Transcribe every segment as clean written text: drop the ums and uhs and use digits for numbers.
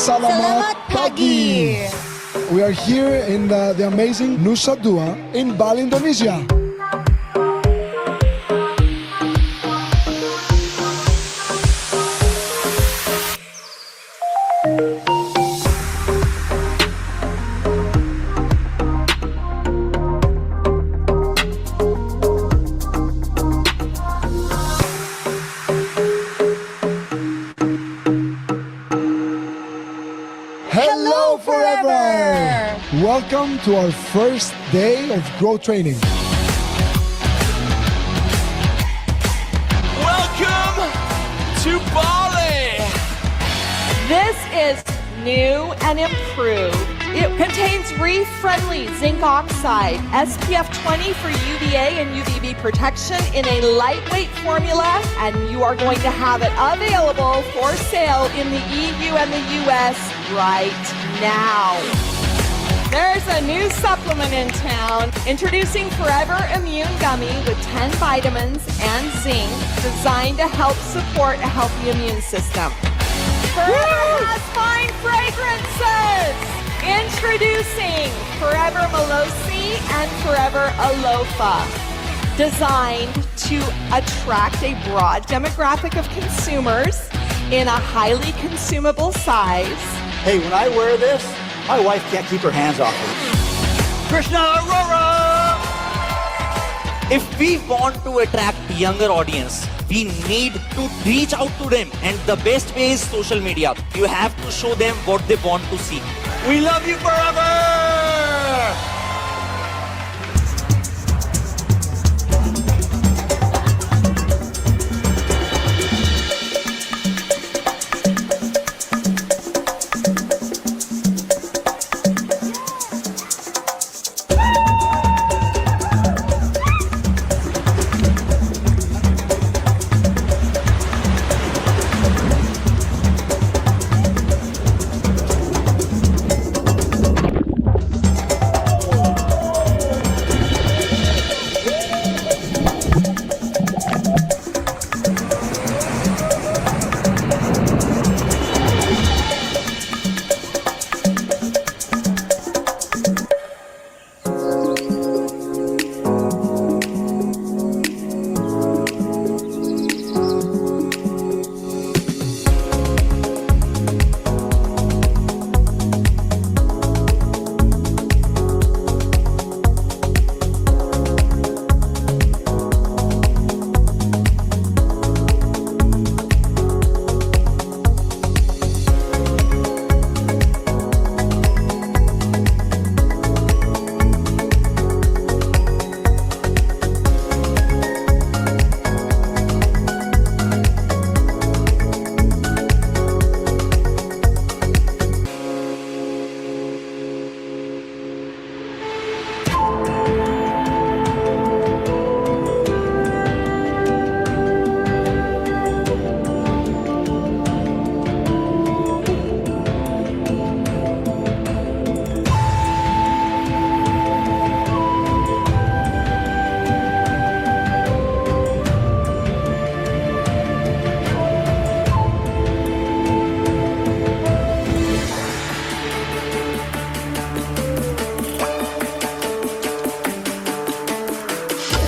Salamat pagi. We are here in the amazing Nusa Dua in Bali, Indonesia. Hello forever! Welcome to our first day of Grow Training. Welcome to Bali! This is new and improved. It contains reef-friendly zinc oxide, SPF 20 for UVA and UVB protection in a lightweight formula, and you are going to have it available for sale in the EU and the US right now. There's a new supplement in town, introducing Forever Immune Gummy with 10 vitamins and zinc, designed to help support a healthy immune system. Forever has fine fragrances! Introducing Forever Melosi and Forever Alofa, designed to attract a broad demographic of consumers in a highly consumable size. Hey, when I wear this, my wife can't keep her hands off me. Krishna Arora! If we want to attract younger audience, we need to reach out to them, and the best way is social media. You have to show them what they want to see. We love you forever!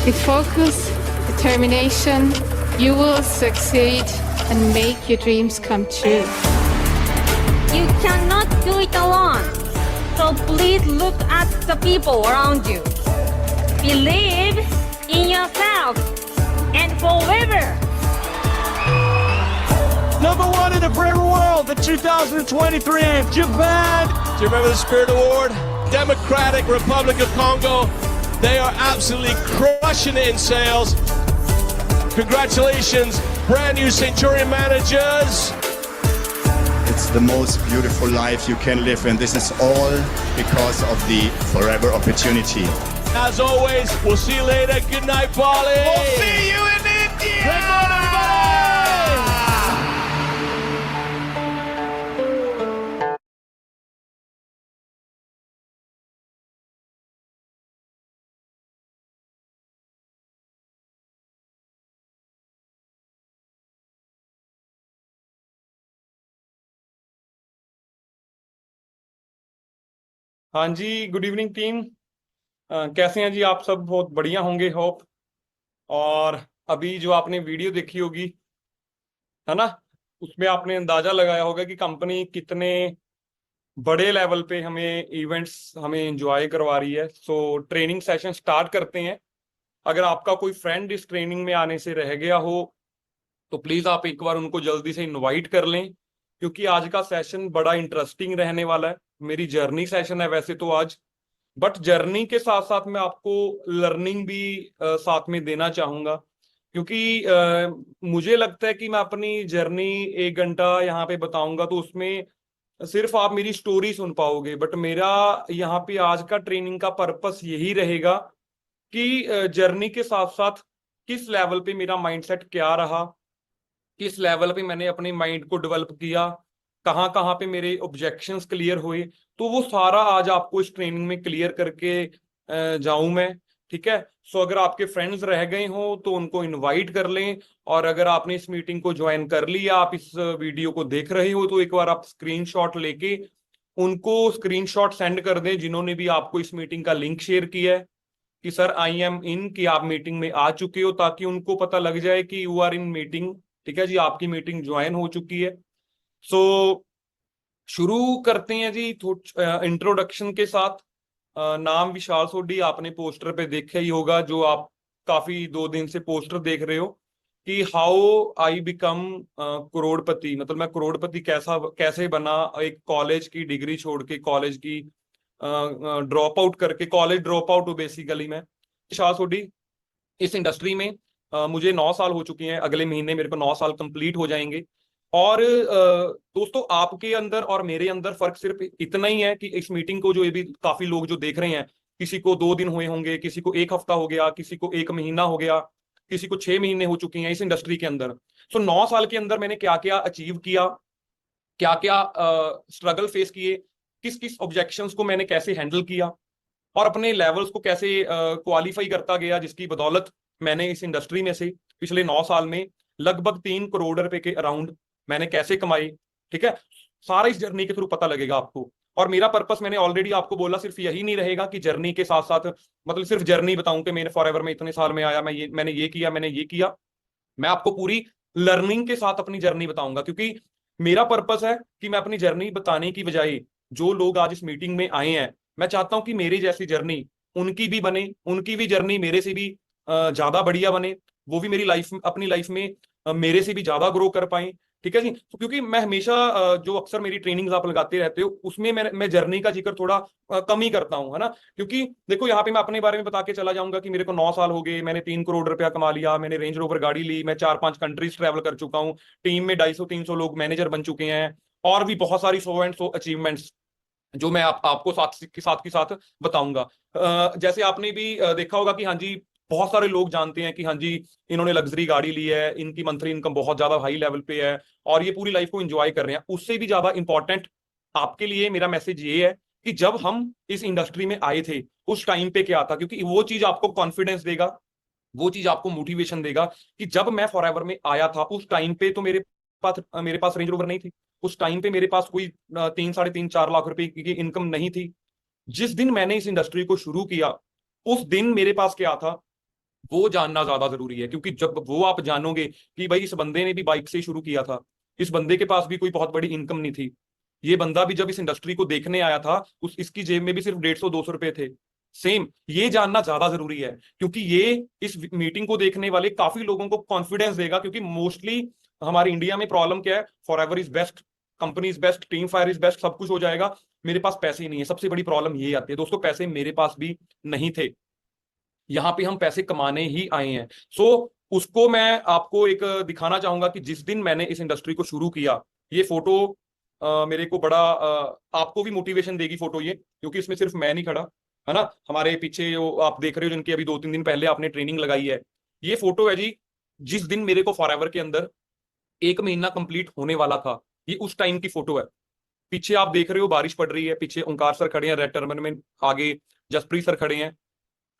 With focus, determination, you will succeed and make your dreams come true. You cannot do it alone. So please look at the people around you. Believe in yourself and forever. Number one in the forever world, the 2023 Japan. Do you remember the Spirit Award? Democratic Republic of Congo. They are absolutely crushing it in sales. Congratulations, brand new Centurion managers. It's the most beautiful life you can live, and this is all because of the forever opportunity. As always, we'll see you later. Good night, Bali. We'll see you in India. Good morning, everybody. हाँ जी, good evening team. कैसे हैं जी आप सब? बहुत बढ़िया होंगे hope. और अभी जो आपने वीडियो देखी होगी, है ना, उसमें आपने अंदाजा लगाया होगा कि कंपनी कितने बड़े लेवल पे हमें इवेंट्स हमें एंजॉय करवा रही है। सो ट्रेनिंग सेशन स्टार्ट करते हैं। अगर आपका कोई फ्रेंड इस ट्रेनिंग में आने से रह गया हो तो प्लीज आप एक बार उनको जल्दी से इनवाइट कर लें, क्योंकि आज का सेशन बड़ा इंटरेस्टिंग रहने वाला है। मेरी जर्नी सेशन है वैसे तो आज, बट जर्नी के साथ साथ मैं आपको लर्निंग भी साथ में देना चाहूंगा, क्योंकि मुझे लगता है कि मैं अपनी जर्नी 1 घंटा यहाँ पे बताऊंगा तो उसमें सिर्फ आप मेरी स्टोरी सुन पाओगे, बट मेरा यहाँ पे आज का ट्रेनिंग का पर्पस यही रहेगा कि जर्नी के साथ साथ किस लेवल पे मेरा माइंडसेट क्या रहा, किस लेवल पे मैंने अपने माइंड को डेवलप किया, कहाँ कहाँ पे मेरे ऑब्जेक्शंस क्लियर हुए, तो वो सारा आज आपको इस ट्रेनिंग में क्लियर करके जाऊं मैं। ठीक है। सो अगर आपके फ्रेंड्स रह गए हो तो उनको इनवाइट कर लें, और अगर आपने इस मीटिंग को ज्वाइन कर लिया, आप इस वीडियो को देख रहे हो, तो एक बार आप स्क्रीनशॉट लेके उनको स्क्रीनशॉट सेंड कर दें जिन्होंने भी आपको इस मीटिंग का लिंक शेयर किया है कि सर आई एम इन, कि आप मीटिंग में आ चुके हो, ताकि उनको पता लग जाए कि यू आर इन मीटिंग। ठीक है जी, आपकी मीटिंग ज्वाइन हो चुकी है। सो शुरू करते हैं जी इंट्रोडक्शन के साथ। नाम विशाल सोडी आपने पोस्टर पे देखा ही होगा, जो आप काफी 2 दिन से पोस्टर देख रहे हो कि हाउ आई बिकम करोड़पति, मतलब मैं करोड़पति कैसे बना, एक कॉलेज की डिग्री छोड़ के, कॉलेज की ड्रॉप आउट करके, कॉलेज ड्रॉप आउट हूँ बेसिकली मैं। विशाल सोडी इस इंडस्ट्री में मुझे 9 साल हो चुके हैं, अगले महीने मेरे को 9 साल कंप्लीट हो जाएंगे। और दोस्तों, आपके अंदर और मेरे अंदर फर्क सिर्फ इतना ही है कि इस मीटिंग को जो ये भी काफी लोग जो देख रहे हैं, किसी को 2 दिन हुए होंगे, किसी को 1 हफ्ता हो गया, किसी को 1 महीना हो गया, किसी को 6 महीने हो चुके हैं इस इंडस्ट्री के अंदर। सो 9 साल के अंदर मैंने क्या क्या अचीव किया, क्या क्या स्ट्रगल फेस किए, किस किस ऑब्जेक्शंस को मैंने कैसे हैंडल किया, और अपने लेवल्स को कैसे क्वालिफाई करता गया, जिसकी बदौलत मैंने इस इंडस्ट्री में से पिछले 9 साल में लगभग 3 करोड़ रुपए के अराउंड मैंने कैसे कमाई। ठीक है, सारा इस जर्नी के थ्रू पता लगेगा आपको। और मेरा पर्पस मैंने ऑलरेडी आपको बोला, सिर्फ यही नहीं रहेगा कि जर्नी के साथ साथ मतलब सिर्फ जर्नी बताऊं कि मैंने फॉरएवर में इतने साल में आया, मैंने ये किया, मैंने ये किया। मैं आपको पूरी लर्निंग के साथ अपनी जर्नी बताऊंगा, क्योंकि मेरा पर्पस है कि मैं अपनी जर्नी बताने की बजाय जो लोग आज इस मीटिंग में आए हैं, मैं चाहता हूं कि मेरी जैसी जर्नी उनकी भी बने, उनकी भी जर्नी मेरे से भी ज्यादा बढ़िया बने, वो भी मेरी लाइफ, अपनी लाइफ में मेरे से भी ज्यादा ग्रो कर पाए। ठीक है जी। तो क्योंकि मैं हमेशा जो अक्सर मेरी ट्रेनिंग्स आप लगाते रहते हो, उसमें मैं जर्नी का जिक्र थोड़ा कम ही करता हूं, है ना। क्योंकि देखो, यहाँ पे मैं अपने बारे में बता के चला जाऊंगा कि मेरे को 9 साल हो गए, मैंने 3 करोड़ रुपया कमा लिया, मैंने रेंज रोवर गाड़ी ली, मैं 4-5 कंट्रीज ट्रैवल कर चुका हूँ, टीम में 250-300 लोग मैनेजर बन चुके हैं, और भी बहुत सारी 100 अचीवमेंट्स जो मैं आपको साथ बताऊंगा। जैसे आपने भी देखा होगा कि हाँ जी, बहुत सारे लोग जानते हैं कि हाँ जी, इन्होंने लग्जरी गाड़ी ली है, इनकी मंथली इनकम बहुत ज्यादा हाई लेवल पे है, और ये पूरी लाइफ को एंजॉय कर रहे हैं। उससे भी ज्यादा इंपॉर्टेंट आपके लिए मेरा मैसेज ये है कि जब हम इस इंडस्ट्री में आए थे उस टाइम पे क्या था, क्योंकि वो चीज आपको कॉन्फिडेंस देगा, वो चीज आपको मोटिवेशन देगा कि जब मैं फॉरएवर में आया था उस टाइम पे तो मेरे पास रेंज रोवर नहीं थी, उस टाइम पे मेरे पास कोई 3-3.5-4 लाख रुपए की इनकम नहीं थी। जिस दिन मैंने इस इंडस्ट्री को शुरू किया उस दिन मेरे पास क्या था वो जानना ज्यादा जरूरी है, क्योंकि जब वो आप जानोगे कि भाई इस बंदे ने भी बाइक से शुरू किया था, इस बंदे के पास भी कोई बहुत बड़ी इनकम नहीं थी, ये बंदा भी जब इस इंडस्ट्री को देखने आया था इसकी जेब में भी सिर्फ 150-200 रुपए थे, सेम, ये जानना ज्यादा जरूरी है, क्योंकि ये इस मीटिंग को देखने वाले काफी लोगों को कॉन्फिडेंस देगा। क्योंकि मोस्टली हमारे इंडिया में प्रॉब्लम क्या है, forever is best, company is best, team fire is best, सब कुछ हो जाएगा, मेरे पास पैसे ही नहीं है। सबसे बड़ी प्रॉब्लम ये आती है दोस्तों, पैसे मेरे पास भी नहीं थे, यहाँ पे हम पैसे कमाने ही आए हैं। सो उसको मैं आपको एक दिखाना चाहूंगा कि जिस दिन मैंने इस इंडस्ट्री को शुरू किया, ये फोटो मेरे को बड़ा आपको भी मोटिवेशन देगी फोटो ये, क्योंकि इसमें सिर्फ मैं नहीं खड़ा, है ना। हमारे पीछे जो आप देख रहे हो, जिनकी अभी 2-3 दिन पहले आपने ट्रेनिंग लगाई है, ये फोटो है जी जिस दिन मेरे को फॉरएवर के अंदर 1 महीना कंप्लीट होने वाला था, ये उस टाइम की फोटो है। पीछे आप देख रहे हो बारिश पड़ रही है, पीछे ओंकार सर खड़े हैं रेड टर्बन में, आगे जसप्रीत सर खड़े हैं,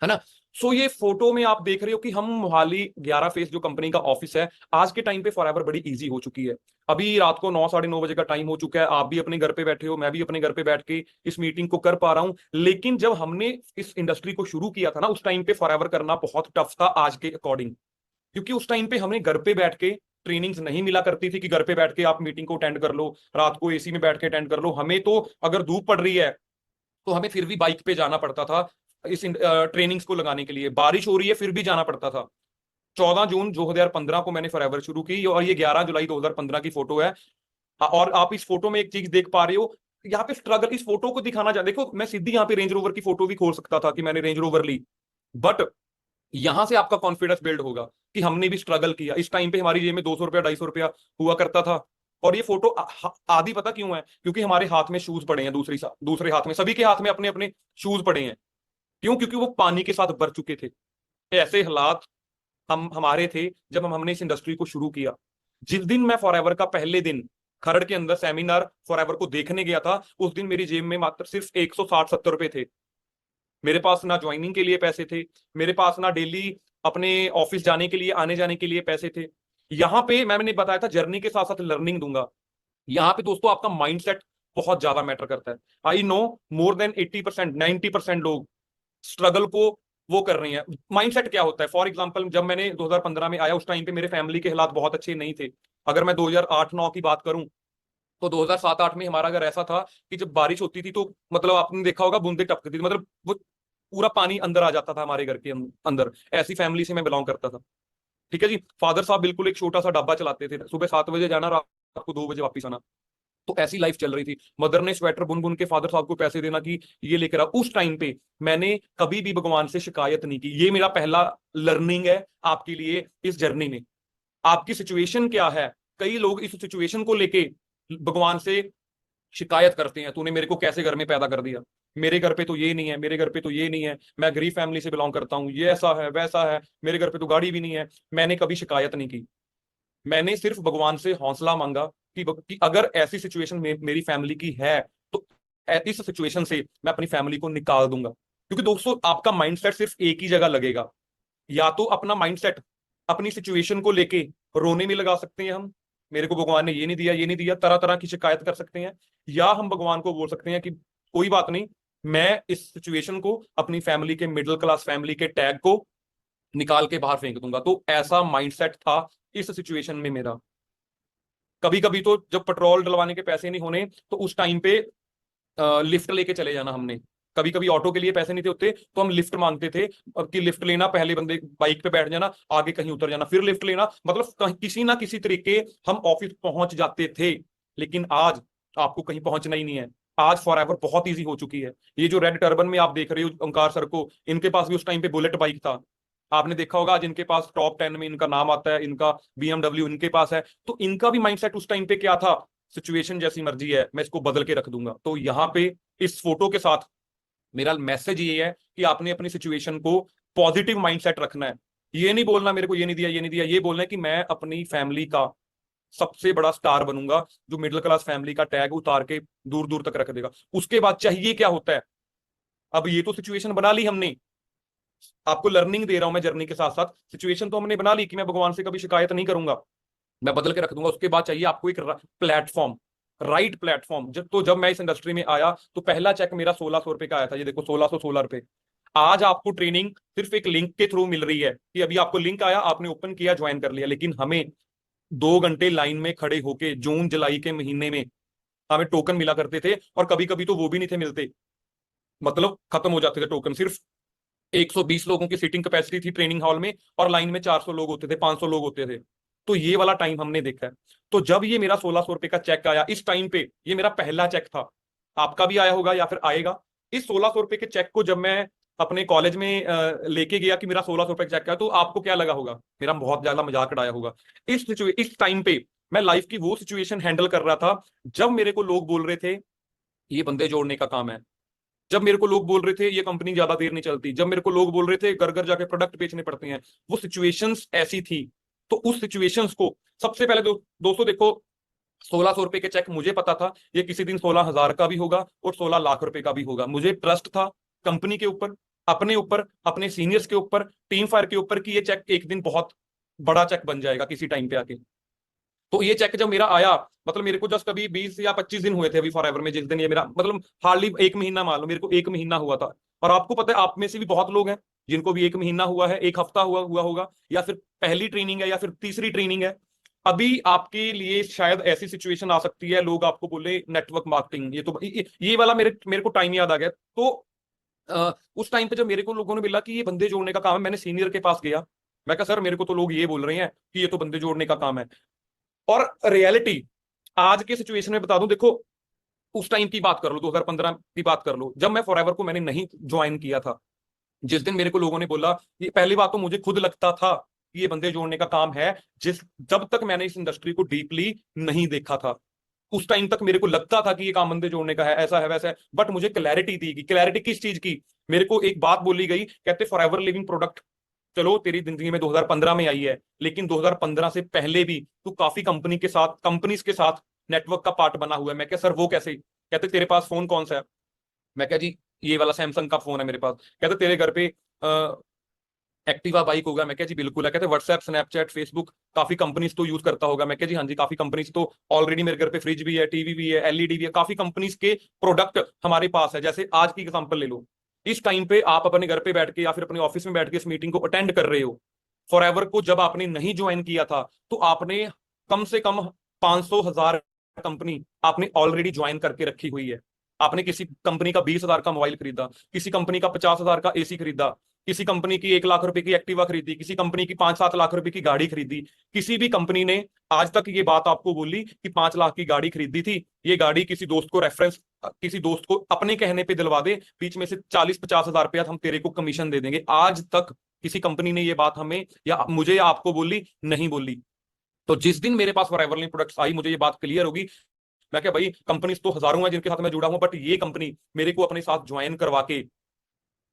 है ना। सो ये फोटो में आप देख रहे हो कि हम मोहाली 11 फेस जो कंपनी का ऑफिस है, आज के टाइम पे फॉरएवर बड़ी इजी हो चुकी है। अभी रात को 9 साढ़े 9 बजे का टाइम हो चुका है, आप भी अपने घर पे बैठे हो, मैं भी अपने घर पे बैठ के इस मीटिंग को कर पा रहा हूं। लेकिन जब हमने इस इंडस्ट्री को शुरू किया था ना, उस टाइम पे फॉरएवर करना बहुत टफ था आज के अकॉर्डिंग, क्योंकि उस टाइम पे हमें घर पे बैठ के ट्रेनिंग्स नहीं मिला करती थी कि घर पे बैठ के आप मीटिंग को अटेंड कर लो, रात को एसी में बैठ के अटेंड कर लो। हमें तो अगर धूप पड़ रही है तो हमें फिर भी बाइक पे जाना पड़ता था इस ट्रेनिंग्स को लगाने के लिए, बारिश हो रही है फिर भी जाना पड़ता था। 14 जून 2015 को मैंने फॉरएवर शुरू की और ये 11 जुलाई 2015 की फोटो है। और आप इस फोटो में एक चीज देख पा रहे हो, यहाँ पे स्ट्रगल, इस फोटो को दिखाना चाहते, देखो मैं सीधी यहाँ पे रेंज रोवर की फोटो भी खोल सकता था कि मैंने रेंज रोवर ली, बट यहां से आपका कॉन्फिडेंस बिल्ड होगा कि हमने भी स्ट्रगल किया। इस टाइम पे हमारी जेब में 200 रुपया 250 रुपया हुआ करता था। और ये फोटो आदि पता क्यों है, क्योंकि हमारे हाथ में शूज पड़े हैं, दूसरे हाथ में, सभी के हाथ में अपने अपने शूज पड़े हैं। क्यों? क्योंकि वो पानी के साथ भर चुके थे। ऐसे हालात हमारे थे जब हमने इस इंडस्ट्री को शुरू किया। जिस दिन मैं फॉरएवर का पहले दिन खरड़ के अंदर सेमिनार फॉरएवर को देखने गया था, उस दिन मेरी जेब में मात्र सिर्फ 160-70 रुपए थे। मेरे पास ना ज्वाइनिंग के लिए पैसे थे, मेरे पास ना डेली अपने ऑफिस जाने के लिए, आने जाने के लिए पैसे थे। यहाँ पे मैंने बताया था जर्नी के साथ साथ लर्निंग दूंगा। यहाँ पे दोस्तों आपका माइंडसेट बहुत ज्यादा मैटर करता है। आई नो मोर देन 80%, 90% लोग स्ट्रगल को वो कर रही हैं। माइंडसेट क्या होता है? फॉर एग्जांपल जब मैंने 2015 में आया, उस टाइम पे मेरे फैमिली के हालात बहुत अच्छे नहीं थे। अगर मैं 2008-9 की बात करूं तो 2007-8 में हमारा घर ऐसा था कि जब बारिश होती थी तो मतलब आपने देखा होगा बूंदे टपकती थी, मतलब वो पूरा पानी अंदर आ जाता था हमारे घर के अंदर। ऐसी फैमिली से मैं बिलोंग करता था। ठीक है जी। फादर साहब बिल्कुल एक छोटा सा ढाबा चलाते थे, सुबह 7 बजे जाना, रात को 2 बजे वापिस आना। तो ऐसी लाइफ चल रही थी। मदर ने स्वेटर बुन बुन के फादर साहब को पैसे देना कि ये लेकर आओ। उस टाइम पे मैंने कभी भी भगवान से शिकायत नहीं की। ये मेरा पहला लर्निंग है आपके लिए इस जर्नी में। आपकी सिचुएशन क्या है? कई लोग इस सिचुएशन को लेके भगवान से शिकायत करते हैं, तूने मेरे को कैसे घर में पैदा कर दिया, मेरे घर पे तो ये नहीं है, मेरे घर पे तो ये नहीं है, मैं गरीब फैमिली से बिलोंग करता हूं, ये ऐसा है वैसा है, मेरे घर पे तो गाड़ी भी नहीं है। मैंने कभी शिकायत नहीं की। मैंने सिर्फ भगवान से हौसला मांगा कि अगर ऐसी सिचुएशन में मेरी फैमिली की है तो इस सिचुएशन से मैं अपनी फैमिली को निकाल दूंगा। क्योंकि दोस्तों आपका माइंडसेट सिर्फ एक ही जगह लगेगा। या तो अपना माइंडसेट अपनी सिचुएशन को लेके रोने में लगा सकते हैं हम, मेरे को भगवान ने ये नहीं दिया, ये नहीं दिया, तरह तरह की शिकायत कर सकते हैं। या हम भगवान को बोल सकते हैं कि कोई बात नहीं, मैं इस सिचुएशन को अपनी फैमिली के, मिडिल क्लास फैमिली के टैग को निकाल के बाहर फेंक दूंगा। तो ऐसा माइंडसेट था इस सिचुएशन में मेरा। कभी कभी तो जब पेट्रोल डलवाने के पैसे नहीं होने तो उस टाइम पे लिफ्ट लेके चले जाना हमने। कभी कभी ऑटो के लिए पैसे नहीं थे होते तो हम लिफ्ट मांगते थे कि लिफ्ट लेना, पहले बंदे बाइक पे बैठ जाना, आगे कहीं उतर जाना, फिर लिफ्ट लेना, मतलब किसी ना किसी तरीके हम ऑफिस पहुंच जाते थे। लेकिन आज आपको कहीं पहुंचना ही नहीं है। आज फॉरएवर बहुत ईजी हो चुकी है। ये जो रेड टर्बन में आप देख रहे हो ओंकार सर को, इनके पास भी उस टाइम पे बुलेट बाइक था। आपने देखा होगा आज इनके पास टॉप 10 में इनका नाम आता है, इनका BMW इनके पास है। तो इनका भी माइंडसेट उस टाइम पे क्या था? सिचुएशन जैसी मर्जी है, मैं इसको बदल के रख दूंगा। तो यहाँ पे इस फोटो के साथ मेरा मैसेज ये है कि आपने अपनी सिचुएशन को पॉजिटिव माइंडसेट रखना है। ये नहीं बोलना मेरे को ये नहीं दिया, ये नहीं दिया, ये बोलना है कि मैं अपनी फैमिली का सबसे बड़ा स्टार बनूंगा जो मिडिल क्लास फैमिली का टैग उतार के दूर दूर तक रख देगा। उसके बाद चाहिए क्या होता है? अब ये तो सिचुएशन बना ली हमने, आपको लर्निंग दे रहा हूं मैं जर्नी के साथ साथ। सिचुएशन तो हमने बना ली कि मैं भगवान से कभी शिकायत नहीं करूंगा, मैं बदल के रख दूंगा। उसके बाद चाहिए आपको एक प्लेटफॉर्म, राइट प्लेटफॉर्म। जब मैं इस इंडस्ट्री में आया तो पहला चेक मेरा 1600 रुपए का आया था। ये देखो 1616 रुपए। आज आपको ट्रेनिंग सिर्फ एक लिंक के थ्रू मिल रही है कि अभी आपको लिंक आया, आपने ओपन किया, ज्वाइन कर लिया। लेकिन हमें 2 घंटे लाइन में खड़े होके जून जुलाई के महीने में हमें टोकन मिला करते थे, और कभी कभी तो वो भी नहीं थे मिलते, मतलब खत्म हो जाते थे टोकन। सिर्फ 120 लोगों की सीटिंग कैपेसिटी थी ट्रेनिंग हॉल में और लाइन में 400 लोग होते थे, 500 लोग होते थे। तो ये वाला टाइम हमने देखा है। तो जब ये मेरा 1600 रुपए का चेक आया इस टाइम पे, ये मेरा पहला चेक था, आपका भी आया होगा या फिर आएगा। इस 1600 रुपए के चेक को जब मैं अपने कॉलेज में लेके गया कि मेरा 1600 रुपए का चेक है, तो आपको क्या लगा होगा? मेरा बहुत ज्यादा मजाक उड़ाया होगा। इस टाइम पे मैं लाइफ की वो सिचुएशन हैंडल कर रहा था जब मेरे को लोग बोल रहे थे ये बंदे जोड़ने का काम है, जब मेरे को लोग बोल रहे थे ये कंपनी ज्यादा देर नहीं चलती, जब मेरे को लोग बोल रहे थे घर घर जाके प्रोडक्ट बेचने पड़ते हैं। वो सिचुएशंस ऐसी थी। तो उस सिचुएशंस को सबसे पहले दोस्तों देखो, 1600 रुपए के चेक मुझे पता था ये किसी दिन 16,000 का भी होगा और 16 लाख रुपए का भी होगा। मुझे ट्रस्ट था कंपनी के ऊपर, अपने ऊपर, अपने सीनियर्स के ऊपर, टीम फायर के ऊपर कि ये चेक एक दिन बहुत बड़ा चेक बन जाएगा किसी टाइम पे आके। तो ये चेक जब मेरा आया, मतलब मेरे को जस्ट अभी 20 या 25 दिन हुए थे अभी फॉरएवर में, जिस दिन ये मेरा मतलब हार्डली 1 महीना मान लो, मेरे को 1 महीना हुआ था। और आपको पता है, आप में से भी बहुत लोग हैं जिनको भी 1 महीना हुआ है, 1 हफ्ता हुआ होगा, या फिर पहली ट्रेनिंग है या फिर तीसरी ट्रेनिंग है। अभी आपके लिए शायद ऐसी सिचुएशन आ सकती है, लोग आपको बोले नेटवर्क मार्केटिंग, ये वाला मेरे को टाइम याद आ गया। तो उस टाइम पे जब मेरे को लोगों ने मिला कि ये बंदे जोड़ने का काम है, मैंने सीनियर के पास गया, मैं कहा सर मेरे को तो लोग ये बोल रहे हैं कि ये तो बंदे जोड़ने का काम है। और रियलिटी आज के सिचुएशन में बता दूं, देखो उस टाइम की बात कर लो, 2015 की बात कर लो, जब मैं फॉरएवर को मैंने नहीं ज्वाइन किया था, जिस दिन मेरे को लोगों ने बोला, ये पहली बात तो मुझे खुद लगता था कि ये बंदे जोड़ने का काम है, जब तक मैंने इस इंडस्ट्री को डीपली नहीं देखा था, उस टाइम तक मेरे को लगता था कि ये काम बंदे जोड़ने का है, ऐसा है वैसा है। बट मुझे क्लैरिटी दी गई। क्लैरिटी किस चीज की? मेरे को एक बात बोली गई, कहते फॉरएवर लिविंग प्रोडक्ट चलो तेरी जिंदगी में 2015 में आई है, लेकिन 2015 से पहले भी तू काफी कंपनीज के साथ नेटवर्क का पार्ट बना हुआ है। मैं क्या सर वो कैसे? कहते तेरे पास फोन कौन सा है? मैं क्या जी ये वाला सैमसंग का फोन है मेरे पास। कहते तेरे घर पे एक्टिवा बाइक होगा? मैं क्या जी बिल्कुल है। कहते व्हाट्सएप, स्नैपचैट, फेसबुक काफी कंपनीज तो यूज करता होगा? मैं क्या जी हाँ जी काफी कंपनीज तो ऑलरेडी मेरे घर पे फ्रिज भी है, टीवी भी है, एलईडी भी है, काफी कंपनीज के प्रोडक्ट हमारे पास है। जैसे आज की एग्जांपल ले लो, इस टाइम पे आप अपने घर पे बैठ के या फिर अपने ऑफिस में बैठ के इस मीटिंग को अटेंड कर रहे हो। फॉरएवर को जब आपने नहीं ज्वाइन किया था तो आपने कम से कम 500,000 कंपनी आपने ऑलरेडी ज्वाइन करके रखी हुई है। आपने किसी कंपनी का 20,000 का मोबाइल खरीदा, किसी कंपनी का 50,000 का एसी खरीदा, किसी कंपनी की 1 लाख रुपए की एक्टिवा खरीदी, किसी कंपनी की 5-7 लाख रुपए की गाड़ी खरीदी। किसी भी कंपनी ने आज तक ये बात आपको बोली कि 5 लाख की गाड़ी खरीदी थी, ये गाड़ी किसी दोस्त को रेफरेंस, किसी दोस्त को अपने कहने पे दिलवा दे, बीच में से 40-50 हजार रुपया हम तेरे को कमीशन दे देंगे। आज तक किसी कंपनी ने ये बात हमें या मुझे या आपको बोली नहीं बोली। तो जिस दिन मेरे पास फॉरएवर लिविंग प्रोडक्ट्स आई, मुझे ये बात क्लियर होगी। मैं क्या भाई, कंपनीज तो हजारों हैं जिनके साथ मैं जुड़ा हूं, बट ये कंपनी मेरे को अपने साथ ज्वाइन करवा के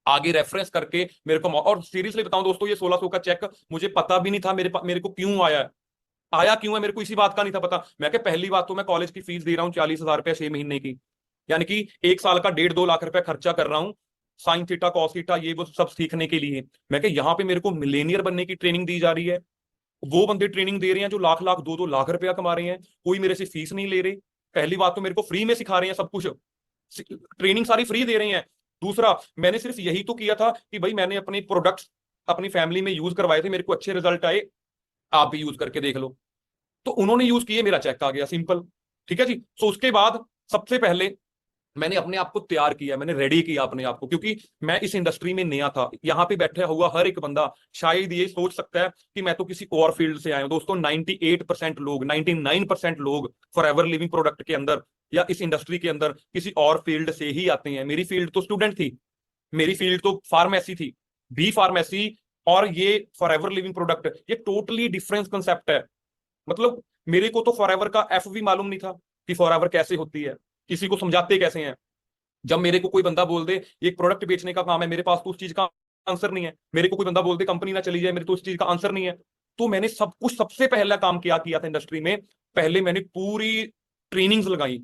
आगे रेफरेंस करके मेरे को, और सीरियसली बताऊं दोस्तों, ये 1600 का चेक मुझे पता भी नहीं था मेरे को क्यों आया क्यों है, मेरे को इसी बात का नहीं था पता। मैं क्या पहली बात तो मैं कॉलेज की फीस दे रहा हूँ 40,000 रुपया 6 महीने की, यानी कि 1 साल का 1.5-2 लाख रुपया खर्चा कर रहा हूँ साइन थीटा कॉस थीटा ये वो सब सीखने के लिए। मैं क्या यहाँ पे मेरे को मिलेनियर बनने की ट्रेनिंग दी जा रही है, वो बंदे ट्रेनिंग दे रहे हैं जो लाख 2-2 लाख रुपया कमा रहे हैं, कोई मेरे से फीस नहीं ले रहे। पहली बात तो मेरे को फ्री में सिखा रहे हैं सब कुछ, ट्रेनिंग सारी फ्री दे रहे हैं। दूसरा, मैंने सिर्फ यही तो किया था कि भाई मैंने अपने प्रोडक्ट्स अपनी फैमिली में यूज करवाए थे, मेरे को अच्छे रिजल्ट आए, आप भी यूज करके देख लो। तो उन्होंने यूज किए, मेरा चेक आ गया, सिंपल, ठीक है जी। तो उसके बाद सबसे पहले मैंने अपने आप को तैयार किया, मैंने रेडी किया अपने आप को, क्योंकि मैं इस इंडस्ट्री में नया था। यहाँ पे बैठा हुआ हर एक बंदा शायद ये सोच सकता है कि मैं तो किसी और फील्ड से आया हूं। दोस्तों 98% लोग, 99% लोग फॉरएवर लिविंग प्रोडक्ट के अंदर या इस इंडस्ट्री के अंदर किसी और फील्ड से ही आते हैं। मेरी फील्ड तो स्टूडेंट थी, मेरी फील्ड तो फार्मेसी थी, बी फार्मेसी, और ये फॉरएवर लिविंग प्रोडक्ट, ये टोटली डिफरेंस कंसेप्ट है। मतलब मेरे को तो फॉरएवर का एफ भी मालूम नहीं था कि फॉरएवर कैसे होती है, किसी को समझाते कैसे हैं। जब मेरे को कोई बंदा बोल दे ये एक प्रोडक्ट बेचने का काम है, मेरे पास तो उस चीज का आंसर नहीं है। मेरे को कोई बंदा बोल दे कंपनी ना चली जाए, मेरे तो उस चीज का आंसर नहीं है। तो मैंने सब कुछ सबसे पहला काम किया था इंडस्ट्री में, पहले मैंने पूरी ट्रेनिंग्स लगाई।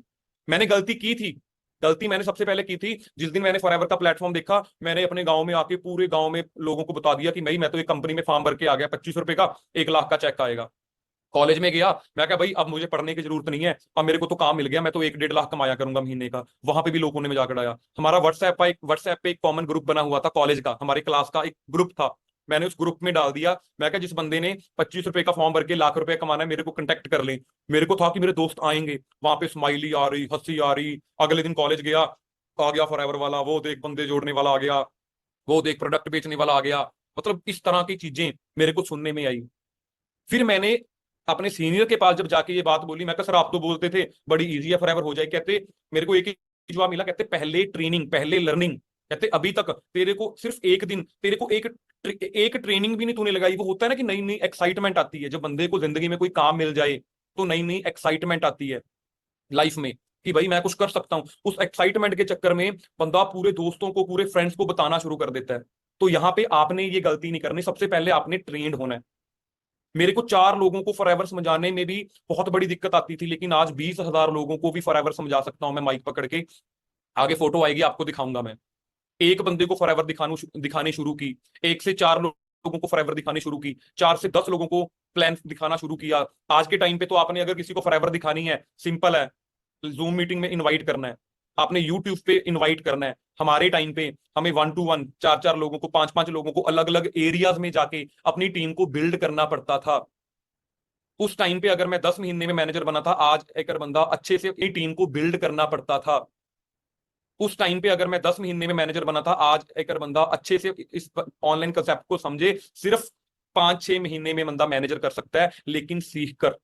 मैंने गलती मैंने सबसे पहले की थी, जिस दिन मैंने फॉरएवर का प्लेटफॉर्म देखा, मैंने अपने गांव में आके पूरे गांव में लोगों को बता दिया कि भाई मैं तो एक कंपनी में फॉर्म भर के आ गया, 25 रुपए का 1 लाख का चेक आएगा। कॉलेज में गया, मैं क्या भाई अब मुझे पढ़ने की जरूरत नहीं है, अब मेरे को तो काम मिल गया, मैं तो 1-1.5 लाख कमाया करूंगा महीने का। वहां पे भी लोगों ने मजाक उड़ाया। हमारा व्हाट्सएप पे एक कॉमन ग्रुप बना हुआ था कॉलेज का, हमारे क्लास का एक ग्रुप था, मैंने उस ग्रुप में डाल दिया, मैं क्या जिस बंदे ने 25 रुपए का फॉर्म भर के 1 लाख रुपए कमाना है, मेरे को कंटेक्ट कर ले। मेरे को था कि मेरे दोस्त आएंगे, वहां पे स्माइली आ रही, हंसी आ रही। अगले दिन कॉलेज गया, आ गया फॉरएवर वाला, वो देख बंदे जोड़ने वाला आ गया, वो देख प्रोडक्ट बेचने वाला आ गया। मतलब इस तरह की चीजें मेरे को सुनने में आई। फिर मैंने अपने सीनियर के पास जब जाके ये बात बोली, मैं कहा सर आप तो बोलते थे बड़ी इजी है फॉरएवर हो जाए। कहते मेरे को एक ही जवाब मिला, कहते पहले ट्रेनिंग पहले लर्निंग, कहते अभी तक तेरे को सिर्फ एक दिन, तेरे को एक ट्रेनिंग भी नहीं तूने लगाई। वो होता है ना कि नई नई एक्साइटमेंट आती है, जब बंदे को जिंदगी में कोई काम मिल जाए तो नई नई एक्साइटमेंट आती है लाइफ में कि भाई मैं कुछ कर सकता हूं। उस एक्साइटमेंट के चक्कर में बंदा पूरे दोस्तों को, पूरे फ्रेंड्स को बताना शुरू कर देता है। तो यहाँ पे आपने ये गलती नहीं करनी, सबसे पहले आपने ट्रेंड होना है। मेरे को 4 लोगों को फॉरएवर समझाने में भी बहुत बड़ी दिक्कत आती थी, लेकिन आज 20,000 लोगों को भी फॉरएवर समझा सकता हूं मैं माइक पकड़ के। आगे फोटो आएगी आपको दिखाऊंगा मैं। एक बंदे को फॉरएवर दिखानी शुरू की, 1 से 4 लोगों को फॉरएवर दिखानी शुरू की, 4 से 10 लोगों को प्लान दिखाना शुरू किया। आज के टाइम पे तो आपने अगर किसी को फॉरएवर दिखानी है, सिंपल है, जूम मीटिंग में इनवाइट करना है, आपने यूट्यूब पे इनवाइट करना है। हमारे टाइम पे हमें 1 to 1 4 लोगों को, 5 लोगों को अलग अलग एरियाज में जाके अपनी टीम को बिल्ड करना पड़ता था। उस टाइम पे अगर मैं 10 महीने में मैनेजर बना था, आज एक बंदा अच्छे से अपनी टीम को बिल्ड करना पड़ता था। उस टाइम पे अगर मैं 10 महीने में मैनेजर बना था, आज एक बंदा अच्छे से इस ऑनलाइन कंसेप्ट को समझे, सिर्फ 5-6 महीने में बंदा मैनेजर कर सकता है, लेकिन सीख कर।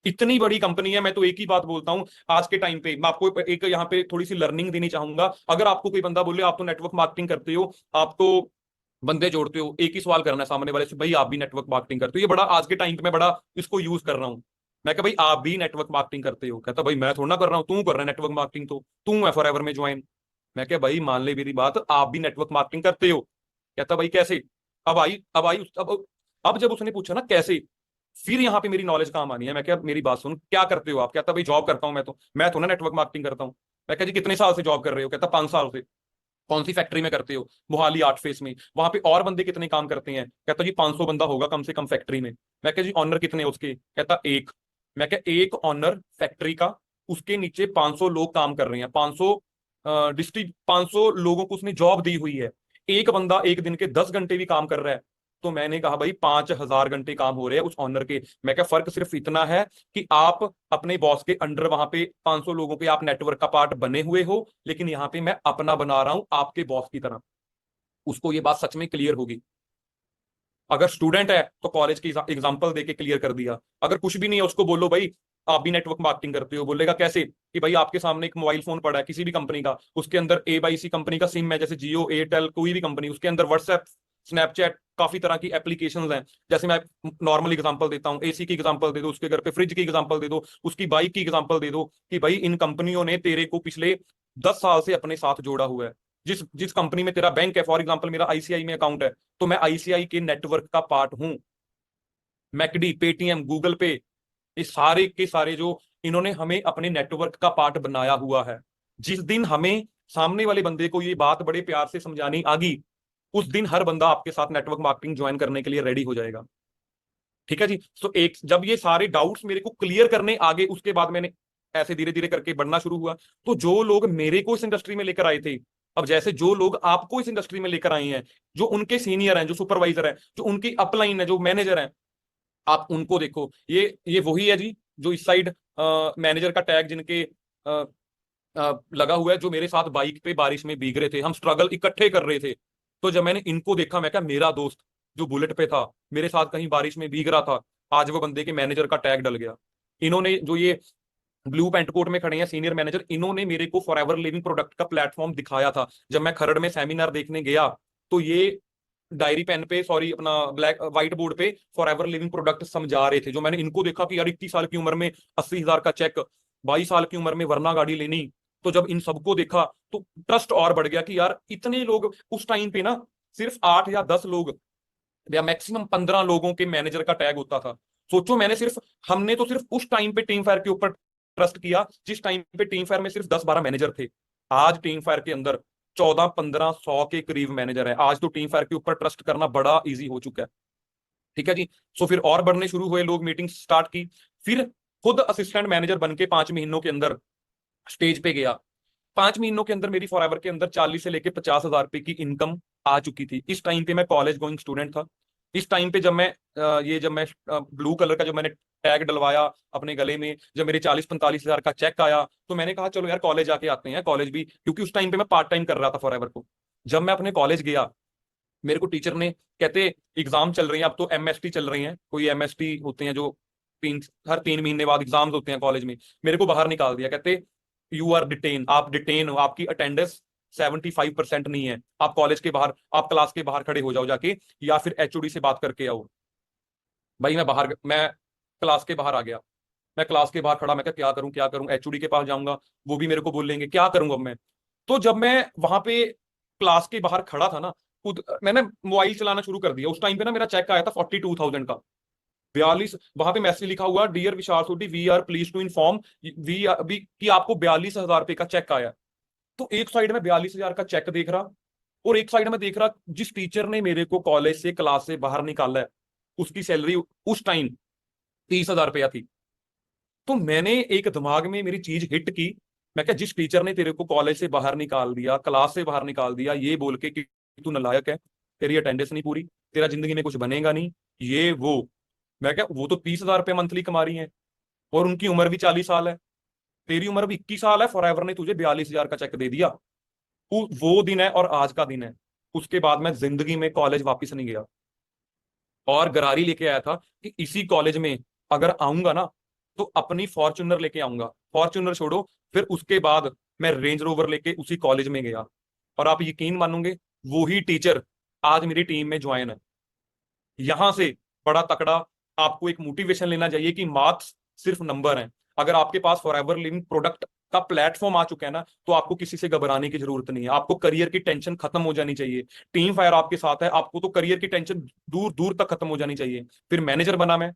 इतनी बड़ी कंपनी है। मैं तो एक ही बात बोलता हूं, आज के टाइम पे मैं आपको एक यहाँ पे थोड़ी सी लर्निंग देनी चाहूंगा। अगर आपको कोई बंदा बोले आप तो नेटवर्क मार्केटिंग करते हो, आप तो बंदे जोड़ते हो, एक ही सवाल करना है सामने वाले से, भाई आप भी नेटवर्क मार्केटिंग करते हो? ये बड़ा आज के टाइम पे मैं बड़ा इसको यूज कर रहा हूँ। मैं कहा भाई आप भी नेटवर्क मार्केटिंग करते हो? कहता भाई मैं थोड़ा ना कर रहा हूँ, तू कर रहा है नेटवर्क मार्केटिंग, तो तू है फॉरएवर में ज्वाइन। मैं क्या भाई मान ले मेरी बात, आप भी नेटवर्क मार्केटिंग करते हो? कहता भाई कैसे? अब जब उसने पूछा ना कैसे, फिर यहाँ पे मेरी नॉलेज काम आनी है। मैं क्या मेरी बात सुन, क्या करते हो आप? कहता भाई जॉब करता हूँ मैं तो ना नेटवर्क मार्केटिंग करता हूँ। मैं क्या जी कितने साल से जॉब कर रहे हो? कहता 5 साल से। कौन सी फैक्ट्री में करते हो? मोहाली आर्ट फेस में। वहां पे और बंदे कितने काम करते हैं? कहता जी 500 बंदा होगा कम से कम फैक्ट्री में। मैं क्या जी ऑनर कितने उसके? कहता 1। मैं क्या 1 ऑनर फैक्ट्री का, उसके नीचे 500 लोग काम कर रहे हैं, 500 लोगों को उसने जॉब दी हुई है। एक बंदा एक दिन के 10 घंटे भी काम कर रहा है। तो मैंने कहा भाई 5000 घंटे काम हो रहे हैं उस ऑनर के। मैं क्या फर्क सिर्फ इतना है कि आप अपने बॉस के अंडर वहां पे 500 लोगों के आप नेटवर्क का पार्ट बने हुए हो, लेकिन यहाँ पे मैं अपना बना रहा हूं आपके बॉस की तरह। उसको ये बात सच में क्लियर होगी। अगर स्टूडेंट है तो कॉलेज की एग्जांपल देके क्लियर कर दिया। अगर कुछ भी नहीं है उसको बोलो भाई आप भी नेटवर्क मार्केटिंग करते हो? बोलेगा कैसे? कि भाई आपके सामने एक मोबाइल फोन पड़ा है किसी भी कंपनी का, उसके अंदर A/C कंपनी का सिम है, जैसे जियो, एयरटेल, कोई भी कंपनी, उसके अंदर व्हाट्सएप, स्नैपचैट, काफी तरह की एप्लीकेशंस हैं। जैसे मैं नॉर्मल एग्जांपल देता हूं, AC की एग्जांपल दे दो, उसके घर पे फ्रिज की एग्जांपल दे दो, उसकी बाइक की एग्जांपल दे दो, कि भाई इन कंपनियों ने तेरे को पिछले 10 साल से अपने साथ जोड़ा हुआ है। जिस कंपनी में तेरा बैंक है, फॉर एग्जांपल मेरा ICICI में अकाउंट है, तो मैं ICICI के नेटवर्क का पार्ट हूं। मैकडी, पेटीएम, गूगल पे, ये सारे के सारे जो इन्होंने हमें अपने नेटवर्क का पार्ट बनाया हुआ है। जिस दिन हमें सामने वाले बंदे को ये बात बड़े प्यार से समझानी आ गई, उस दिन हर बंदा आपके साथ नेटवर्क मार्केटिंग ज्वाइन करने के लिए रेडी हो जाएगा। ठीक है जी। तो एक जब ये सारे डाउट्स मेरे को क्लियर करने आ गए, उसके बाद मैंने ऐसे धीरे धीरे करके बढ़ना शुरू हुआ। तो जो लोग मेरे को इस इंडस्ट्री में लेकर आए थे, अब जैसे जो लोग आपको इस इंडस्ट्री में लेकर आए हैं, जो उनके सीनियर हैं, जो सुपरवाइजर हैं, जो उनकी अपलाइन है, जो मैनेजर हैं, आप उनको देखो। ये वही है जी जो इस साइड मैनेजर का टैग जिनके लगा हुआ है, जो मेरे साथ बाइक पे बारिश में भीग रहे थे, हम स्ट्रगल इकट्ठे कर रहे थे। तो जब मैंने इनको देखा, मैं क्या मेरा दोस्त जो बुलेट पे था, मेरे साथ कहीं बारिश में भीग रहा था, आज वो बंदे के मैनेजर का टैग डल गया। इन्होंने जो ये ब्लू पेंट कोट में खड़े हैं सीनियर मैनेजर, इन्होंने मेरे को फॉरएवर लिविंग प्रोडक्ट का प्लेटफॉर्म दिखाया था। जब मैं खरड़ में सेमिनार देखने गया, तो ये डायरी पेन पे, सॉरी अपना ब्लैक व्हाइट बोर्ड पे फॉरएवर लिविंग प्रोडक्ट समझा रहे थे। जो मैंने इनको देखा कि यार 21 साल की उम्र में 80,000 का चेक, 22 साल की उम्र में वरना गाड़ी लेनी, तो जब इन सबको देखा तो ट्रस्ट और बढ़ गया कि यार इतने लोग उस टाइम पे ना सिर्फ 8 या 10 लोग या मैक्सिमम 15 लोगों के मैनेजर का टैग होता था। सोचो हमने तो सिर्फ उस टाइम पे टीम फायर के ऊपर ट्रस्ट किया जिस टाइम पे टीम फायर में सिर्फ 10-12 मैनेजर थे। आज टीम फायर के अंदर 14-15-100 के करीब मैनेजर है। आज तो टीम फायर के ऊपर ट्रस्ट करना बड़ा इजी हो चुका है। ठीक है जी। सो फिर और बढ़ने शुरू हुए लोग, मीटिंग स्टार्ट की, फिर खुद असिस्टेंट मैनेजर बन के 5 महीनों के अंदर स्टेज पे गया। 5 महीनों के अंदर मेरी फॉरएवर के अंदर 40 से लेके 50,000 रुपए की इनकम आ चुकी थी। इस टाइम पे मैं कॉलेज गोइंग स्टूडेंट था। इस टाइम पे जब मैं ब्लू कलर का जो मैंने टैग डलवाया अपने गले में, जब मेरे 40-45 हजार का चेक आया, तो मैंने कहा चलो यार कॉलेज आके आते हैं। कॉलेज भी, क्योंकि उस टाइम पे मैं पार्ट टाइम कर रहा था फॉरएवर को। जब मैं अपने कॉलेज गया, मेरे को टीचर ने कहते एग्जाम चल रही हैं, अब तो MST चल रही हैं, कोई MST होते हैं जो हर 3 महीने बाद एग्जाम्स होते हैं कॉलेज में। मेरे को बाहर निकाल दिया, कहते यू आर डिटेन, आप डिटेन हो, आपकी अटेंडेंस 75% नहीं है, आप कॉलेज के बाहर, आप क्लास के बाहर खड़े हो जाओ जाके, या फिर HOD से बात करके आओ। भाई मैं क्लास के बाहर आ गया। मैं क्लास के बाहर खड़ा, मैं क्या करूं HOD के पास जाऊंगा, वो भी मेरे को बोलेंगे, क्या करूंगा मैं। तो जब मैं वहां पे क्लास के बाहर खड़ा था ना, खुद मैंने मोबाइल चलाना शुरू कर दिया। उस टाइम पे ना मेरा चेक आया था 42,000 का, 42, वहां पे मैसेज लिखा हुआ, dear Vishal Sodhi, we are please to inform कि आपको 42,000 रुपए का चेक आया। तो एक साइड में 42,000 का चेक देख रहा, और एक साइड में देख रहा जिस टीचर ने मेरे को कॉलेज से क्लास से बाहर निकाला है उसकी सैलरी उस टाइम 30,000 रुपया थी। तो मैंने एक दिमाग में मेरी चीज हिट की, मैं क्या जिस टीचर ने तेरे को कॉलेज से बाहर निकाल दिया, क्लास से बाहर निकाल दिया, ये बोल के कि तू नालायक है, तेरी अटेंडेंस नहीं पूरी, तेरा जिंदगी में कुछ बनेगा नहीं, ये वो, मैं क्या वो तो 30,000 रुपये मंथली कमा रही है और उनकी उम्र भी 40 साल है, तेरी उम्र भी 21 साल है, फॉरएवर ने तुझे 42,000 का चेक दे दिया। वो दिन है और आज का दिन है। उसके बाद मैं जिंदगी में कॉलेज वापस नहीं गया और गरारी लेके आया था कि इसी कॉलेज में अगर आऊंगा ना तो अपनी फॉर्च्यूनर लेके आऊंगा। फॉर्च्यूनर छोड़ो, फिर उसके बाद मैं रेंज रोवर लेके उसी कॉलेज में गया और आप यकीन मानोगे वो ही टीचर आज मेरी टीम में ज्वाइन है। यहां से बड़ा तकड़ा आपको एक मोटिवेशन लेना चाहिए कि मार्क्स सिर्फ नंबर हैं। अगर आपके पास फॉरएवर लिविंग प्रोडक्ट का प्लेटफॉर्म आ चुका है ना तो आपको किसी से घबराने की जरूरत नहीं है। आपको करियर की टेंशन खत्म हो जानी चाहिए। टीम फायर आपके साथ है, आपको तो करियर की टेंशन दूर दूर तक खत्म हो जानी चाहिए। फिर मैनेजर बना मैं,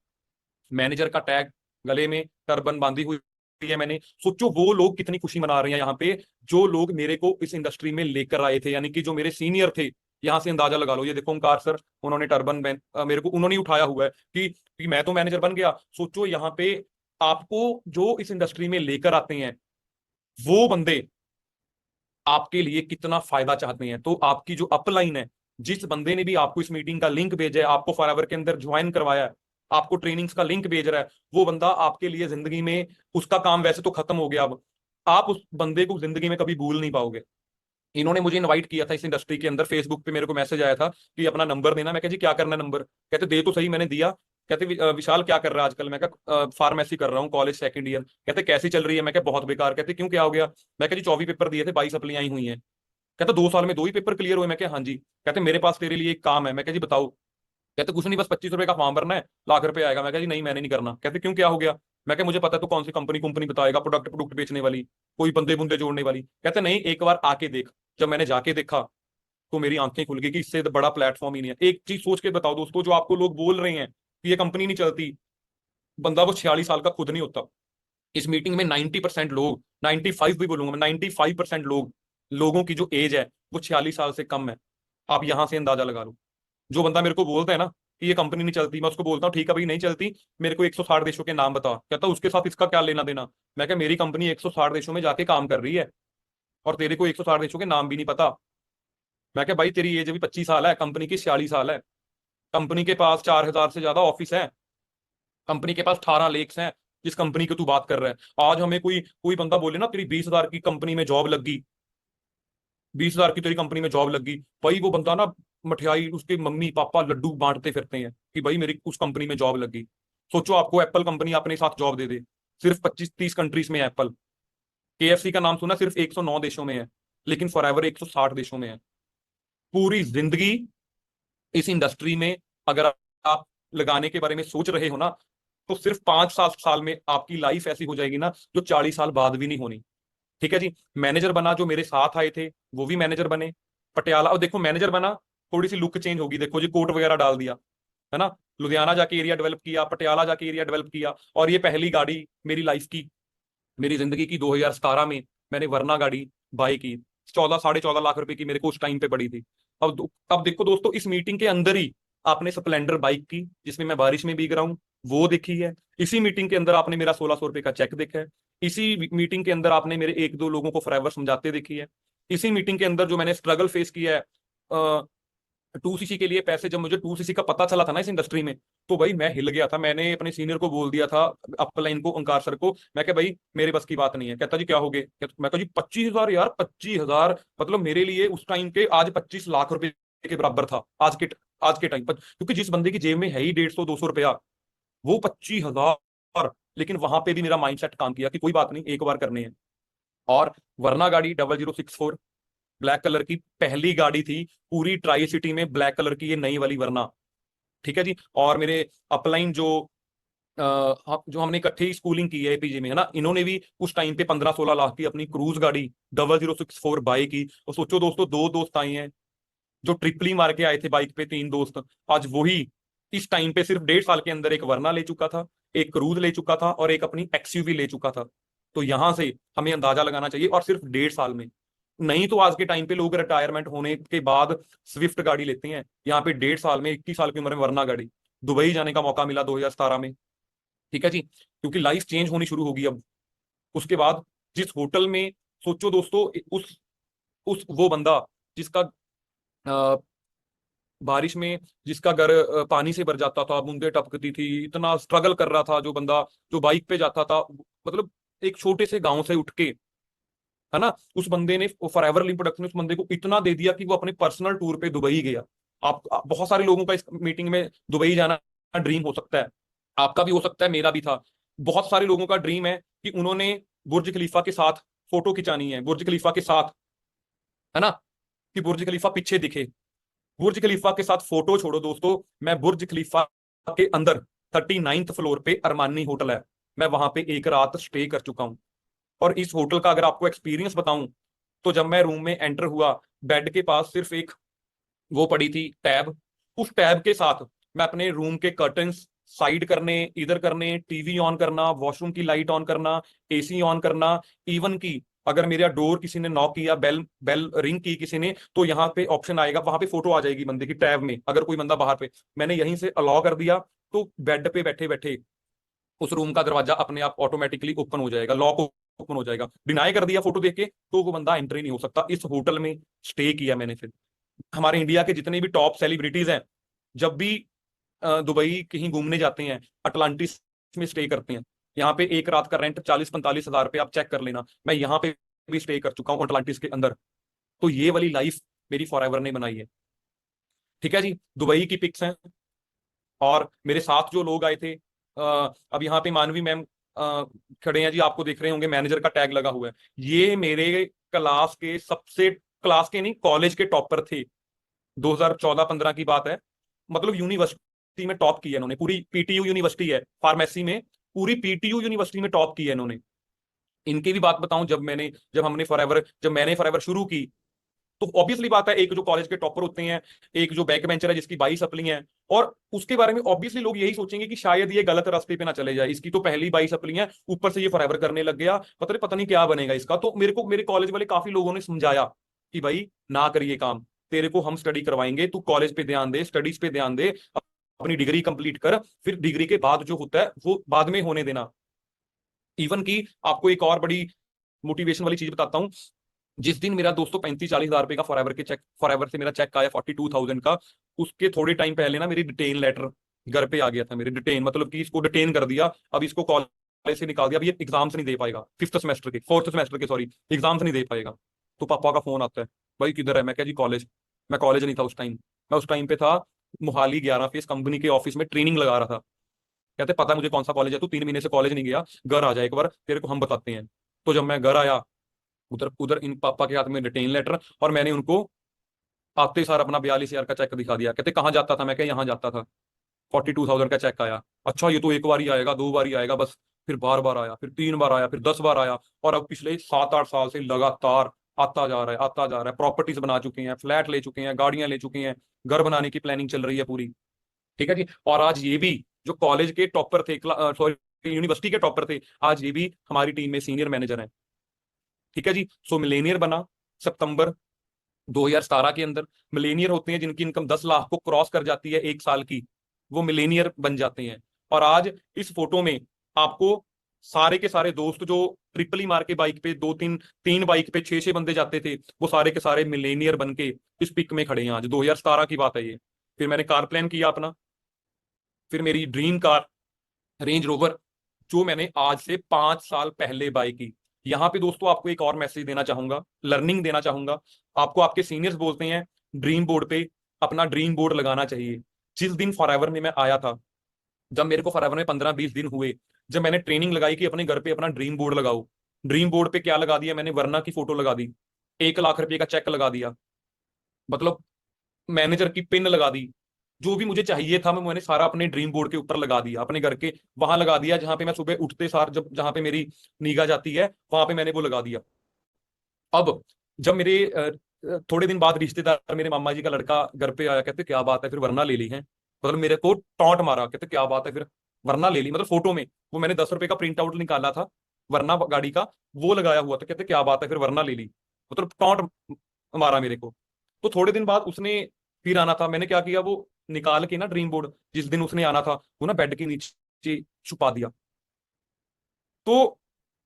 मैनेजर का टैग गले में, टर्बन बांधी हुई है मैंने। सोचो वो लोग कितनी खुशी मना रहे हैं यहाँ पे जो लोग मेरे को इस इंडस्ट्री में लेकर आए थे, यानी कि जो मेरे सीनियर थे। यहां से अंदाजा लगा लो, ये देखो ओंकार सर, उन्होंने टर्बन मेरे को उन्होंने उठाया हुआ है कि मैं तो मैनेजर बन गया। सोचो यहाँ पे आपको जो इस इंडस्ट्री में लेकर आते हैं वो बंदे आपके लिए कितना फायदा चाहते हैं। तो आपकी जो अपलाइन है, जिस बंदे ने भी आपको इस मीटिंग का लिंक भेजा है, आपको फॉरएवर के अंदर ज्वाइन करवाया है, आपको ट्रेनिंग्स का लिंक भेज रहा है, वो बंदा आपके लिए जिंदगी में, उसका काम वैसे तो खत्म हो गया, अब आप उस बंदे को जिंदगी में कभी भूल नहीं पाओगे। इन्होंने मुझे इनवाइट किया था इस इंडस्ट्री के अंदर, फेसबुक पे मेरे को मैसेज आया था कि अपना नंबर देना। मैं कहा जी क्या करना है नंबर? कहते दे तो सही, मैंने दिया। कहते विशाल क्या कर रहा है आजकल? मैं कहा फार्मेसी कर रहा हूँ, कॉलेज सेकंड ईयर। कहते कैसी चल रही है? मैं कहा बहुत बेकार। कहते क्यों, क्या हो गया? मैं कहा जी 24 पेपर दिए थे, 22 अप्लाई हुई हैं। कहते 2 साल में 2 ही पेपर क्लियर हुए? मैं कहा हाँ जी। कहते मेरे पास तेरे लिए एक काम है। मैं कहा जी बताओ। कहते कुछ नहीं, बस 25 रुपए का फॉर्म भरना है, लाख रुपए आएगा। मैं कहा जी नहीं मैंने नहीं करना। कहते क्यों, क्या हो गया? मैं कहा मुझे पता है तो कौन सी कंपनी बताएगा, प्रोडक्ट बेचने वाली, कोई बंदे बुंदे जोड़ने वाली। कहते नहीं, एक बार आके देख। जब मैंने जाके देखा तो मेरी आंखें खुल गई कि इससे बड़ा प्लेटफॉर्म ही नहीं है। एक चीज सोच के बताओ दोस्तों, जो आपको लोग बोल रहे हैं कि ये कंपनी नहीं चलती, बंदा वो 46 साल का खुद नहीं होता। इस मीटिंग में 90% लोग, 95 भी बोलूंगा मैं, 95% लोगों की जो एज है वो 46 साल से कम है। आप यहां से अंदाजा लगा लो। जो बंदा मेरे को बोलता है ना कि ये कंपनी नहीं चलती, मैं उसको बोलता हूँ ठीक है भाई नहीं चलती, मेरे को 160 देशों के नाम बता। कहता उसके साथ इसका क्या लेना देना? मैं क्या मेरी कंपनी 160 देशों में जाके काम कर रही है और तेरे को 160 देशों के नाम भी नहीं पता। मैं क्या भाई तेरी एज अभी 25 साल है, कंपनी की 46 साल है। कंपनी के पास 4,000 से ज्यादा ऑफिस है, कंपनी के पास 18 लेक्स हैं। जिस कंपनी की तू बात कर रहा है, आज हमें कोई बंदा बोले ना तेरी 20,000 की कंपनी में जॉब लग गई, 20,000 की तेरी कंपनी में जॉब लग गई, भाई वो बंदा ना मठियाई, उसके मम्मी पापा लड्डू बांटते फिरते हैं कि भाई मेरी उस कंपनी में जॉब लग गई। सोचो आपको एप्पल कंपनी अपने साथ जॉब दे दे, सिर्फ 25-30 कंट्रीज में है एप्पल। KFC का नाम सुना, सिर्फ 109 देशों में है, लेकिन फॉरएवर 160 देशों में है। पूरी जिंदगी इस इंडस्ट्री में अगर आप लगाने के बारे में सोच रहे हो ना तो सिर्फ 5-7 साल में आपकी लाइफ ऐसी हो जाएगी ना जो 40 साल बाद भी नहीं होनी। ठीक है जी। मैनेजर बना, जो मेरे साथ आए थे वो भी मैनेजर बने पटियाला। और देखो मैनेजर बना, थोड़ी सी लुक चेंज होगी, देखो जी कोट वगैरह डाल दिया है ना, लुधियाना जाके एरिया डेवलप किया, पटियाला जाके एरिया डेवलप किया। और ये पहली गाड़ी मेरी लाइफ की, मेरी जिंदगी की 2017 में मैंने वरना गाड़ी बाई की, 14-14.5 लाख रुपए की मेरे को उस टाइम पे पड़ी थी। अब देखो दोस्तों, इस मीटिंग के अंदर ही आपने स्प्लेंडर बाइक की जिसमें मैं बारिश में भीग रहा हूँ वो देखी है। इसी मीटिंग के अंदर आपने मेरा 1600 रुपए का चेक देखा है। इसी मीटिंग के अंदर आपने मेरे 1-2 लोगों को फॉरएवर समझाते देखी है। इसी मीटिंग के अंदर जो मैंने स्ट्रगल फेस किया है 2cc के लिए पैसे, जब मुझे 2cc का पता चला था ना इस इंडस्ट्री में, तो भाई मैं हिल गया था। मैंने अपने सीनियर को बोल दिया था, अपलाइन को, ओंकार सर को, मैं क्या भाई मेरे बस की बात नहीं है। कहता जी क्या हो गए? मैं कहा जी 25,000 यार, 25,000 मतलब मेरे लिए उस टाइम के आज 25 लाख रुपए के बराबर था आज के टाइम पर। क्योंकि जिस बंदे की जेब में है ही 150-200 रुपया, वो 25,000। लेकिन वहां पे भी मेरा माइंडसेट काम किया कि कोई बात नहीं, एक बार करने हैं। और वरना गाड़ी 0064 ब्लैक कलर की पहली गाड़ी थी पूरी ट्राई सिटी में, ब्लैक कलर की, ये नई वाली वरना। ठीक है जी। और मेरे अपलाइन जो हमने इकट्ठी स्कूलिंग की है APJ में है ना, इन्होंने भी उस टाइम पे 15-16 लाख की अपनी क्रूज गाड़ी 0064 बाई की। और सोचो दोस्तों, 2 दोस्त आए हैं जो ट्रिपली मार के आए थे बाइक पे, 3 दोस्त, आज वही इस टाइम पे सिर्फ 1.5 साल के अंदर एक वरना ले चुका था, एक क्रूज ले चुका था, और एक अपनी XUV ले चुका था। तो यहां से हमें अंदाजा लगाना चाहिए, और सिर्फ 1.5 साल में। नहीं तो आज के टाइम पे लोग रिटायरमेंट होने के बाद स्विफ्ट गाड़ी लेते हैं। यहाँ पे 1.5 साल में 21 साल की उम्र में वरना गाड़ी, दुबई जाने का मौका मिला 2017 में। ठीक है जी, क्योंकि लाइफ चेंज होनी शुरू होगी अब। उसके बाद जिस होटल में, सोचो दोस्तों, उस वो बंदा जिसका बारिश में जिसका घर पानी से भर जाता था, बूंदे टपकती थी, इतना स्ट्रगल कर रहा था जो बंदा, जो बाइक पे जाता था, मतलब एक छोटे से गांव से उठ के, है ना, उस बंदे ने, फॉरएवर लिंक प्रोडक्ट्स ने उस बंदे को इतना दे दिया कि वो अपने पर्सनल टूर पे दुबई गया। आप बहुत सारे लोगों का इस मीटिंग में दुबई जाना ड्रीम हो सकता है, आपका भी हो सकता है, मेरा भी था। बहुत सारे लोगों का ड्रीम है कि उन्होंने बुर्ज खलीफा के साथ फोटो खिंचानी है, बुर्ज खलीफा के साथ, है ना, कि बुर्ज खलीफा पीछे दिखे। बुर्ज खलीफा के साथ फोटो छोड़ो दोस्तों, मैं बुर्ज खलीफा के अंदर 39th फ्लोर पे अरमानी होटल है, मैं वहां पे एक रात स्टे कर चुका हूं। और इस होटल का अगर आपको एक्सपीरियंस बताऊं, तो जब मैं रूम में एंटर हुआ, बेड के पास सिर्फ एक वो पड़ी थी टैब, उस टैब के साथ मैं अपने रूम के कर्टन्स साइड करने, इधर करने, टीवी ऑन करना, वॉशरूम की लाइट ऑन करना, एसी ऑन करना, इवन की अगर मेरा डोर किसी ने नॉक किया, बेल बेल रिंग की किसी ने, तो यहाँ पे ऑप्शन आएगा, वहां पे फोटो आ जाएगी बंदे की टैब में, अगर कोई बंदा बाहर पे, मैंने यहीं से अलाउ कर दिया, तो बेड पे बैठे बैठे उस रूम का दरवाजा अपने आप ऑटोमेटिकली ओपन हो जाएगा, लॉक ओपन हो जाएगा। डिनाई कर दिया फोटो देख के तो वो बंदा एंट्री नहीं हो सकता। इस होटल में स्टे किया मैंने। फिर हमारे इंडिया के जितने भी टॉप सेलिब्रिटीज हैं, जब भी दुबई कहीं घूमने जाते हैं, अटलांटिस में स्टे करते हैं। यहाँ पे एक रात का रेंट 40-45 हजार रुपये, आप चेक कर लेना। मैं यहाँ पे भी स्टे कर चुका हूँ अटलांटिस के अंदर। तो ये वाली लाइफ मेरी फॉरएवर ने बनाई है। ठीक है जी, दुबई की पिक्स हैं। और मेरे साथ जो लोग आए थे, अब यहाँ पे मानवी मैम खड़े हैं जी, आपको देख रहे होंगे, मैनेजर का टैग लगा हुआ है। ये मेरे क्लास के सबसे, क्लास के नहीं, कॉलेज के टॉपर थे। 2014-15 की बात है, मतलब यूनिवर्सिटी में टॉप किया इन्होंने। पूरी पीटीयू यूनिवर्सिटी है फार्मेसी में, पूरी पीटीयू यूनिवर्सिटी में टॉप किया इन्होंने। इनकी भी बात बताऊं, जब मैंने फॉरएवर शुरू की, तो ऑब्वियसली बात है, एक जो कॉलेज के टॉपर होते हैं, एक जो बैक बेंचर है जिसकी 22 सप्ली है, और उसके बारे में ऑब्वियसली लोग यही सोचेंगे कि शायद ये गलत रास्ते पे ना चले जाए, इसकी तो पहली 22 सप्ली है, ऊपर से ये फॉरएवर करने लग गया, पता नहीं क्या बनेगा इसका। तो मेरे कॉलेज वाले काफी लोगों ने समझाया कि भाई ना करिए काम, तेरे को हम स्टडी करवाएंगे, तू कॉलेज पे ध्यान दे, स्टडीज पे ध्यान दे, अपनी डिग्री कंप्लीट कर, फिर डिग्री के बाद जो होता है वो बाद में होने देना। इवन की आपको एक और बड़ी मोटिवेशन वाली चीज बताता हूँ। जिस दिन मेरा दोस्तों 35-40 हजार रुपए का फॉरएवर से मेरा चेक आया 42,000 का, उसके थोड़े टाइम पहले ना मेरी डिटेन लेटर घर पे आ गया था। मेरी डिटेन मतलब कि इसको डिटेन कर दिया, अब इसको कॉलेज से निकाल दिया, अब ये एग्जाम्स नहीं दे पाएगा, फोर्थ सेमेस्टर के सॉरी एग्जाम्स नहीं दे पाएगा। तो पापा का फोन आता है, भाई किधर है? मैं क्या जी कॉलेज। मैं कॉलेज नहीं था उस टाइम, मैं उस टाइम पे था मोहाली 11 फेस कंपनी के ऑफिस में ट्रेनिंग लगा रहा था। कहते पता मुझे कौन सा कॉलेज है, तू 3 महीने से कॉलेज नहीं गया, घर आ जाए एक बार, तेरे को हम बताते हैं। तो जब मैं घर आया, उधर इन पापा के हाथ में डिटेन लेटर, और मैंने उनको आते सार अपना 42,000 का चेक दिखा दिया। कहते कहाँ जाता था? मैं क्या यहाँ जाता था। 42,000 का चेक आया। अच्छा ये तो एक बार ही आएगा, 2 बार ही आएगा बस। फिर बार बार आया, फिर 3 बार आया, फिर 10 बार आया, और अब पिछले 7-8 साल से लगातार आता जा रहा है। प्रॉपर्टीज बना चुके हैं, फ्लैट ले चुके हैं, गाड़ियां ले चुके हैं, घर बनाने की प्लानिंग चल रही है पूरी। ठीक है जी। और आज ये भी जो कॉलेज के टॉपर थे, सॉरी यूनिवर्सिटी के टॉपर थे, आज ये भी हमारी टीम में सीनियर मैनेजर हैं। ठीक है जी। सो मिलेनियर बना सितंबर 2017 के अंदर। मिलेनियर होते हैं जिनकी इनकम 10 लाख को क्रॉस कर जाती है 1 साल की, वो मिलेनियर बन जाते हैं। और आज इस फोटो में आपको सारे के सारे दोस्त जो ट्रिपल ई मार के बाइक पे 2-3 बाइक पे 6-6 बंदे जाते थे, वो सारे के सारे मिलेनियर बन के इस पिक में खड़े हैं। आज 2017 की बात है ये। फिर मैंने कार प्लान किया अपना, फिर मेरी ड्रीम कार रेंज रोवर, जो मैंने आज से 5 साल पहले बाय की। यहाँ पे दोस्तों आपको एक और मैसेज देना चाहूंगा, लर्निंग देना चाहूंगा आपको। आपके सीनियर्स बोलते हैं ड्रीम बोर्ड पे अपना ड्रीम बोर्ड लगाना चाहिए। जिस दिन फॉरएवर में मैं आया था, जब मेरे को फॉरएवर में 15-20 दिन हुए, जब मैंने ट्रेनिंग लगाई कि अपने घर पे अपना ड्रीम बोर्ड लगाओ, ड्रीम बोर्ड पे क्या लगा दिया मैंने? वरना की फोटो लगा दी, 1 लाख रुपए का चेक लगा दिया, मतलब मैनेजर की पिन लगा दी, जो भी मुझे चाहिए था मैंने सारा अपने ड्रीम बोर्ड के ऊपर लगा दिया, अपने घर के वहां लगा दिया जहां पे मैं सुबह उठते सार जहां पे मेरी निगाह जाती है, वहां पे मैंने वो लगा दिया। अब जब मेरे थोड़े दिन बाद रिश्तेदार, मेरे मामा जी का लड़का घर पे आया, कहते क्या बात है फिर वरना ले ली है, मतलब मेरे को टॉन्ट मारा, कहते क्या बात है फिर वरना ले ली। मतलब फोटो में वो मैंने 10 रुपए का प्रिंट आउट निकाला था वरना गाड़ी का, वो लगाया हुआ था। कहते क्या बात है फिर वरना ले ली। मतलब टॉन्ट मारा मेरे को। तो थोड़े दिन बाद उसने फिर आना था, मैंने क्या किया, वो निकाल के ना ड्रीम बोर्ड, जिस दिन उसने आना था, वो ना बेड के नीचे छुपा दिया। तो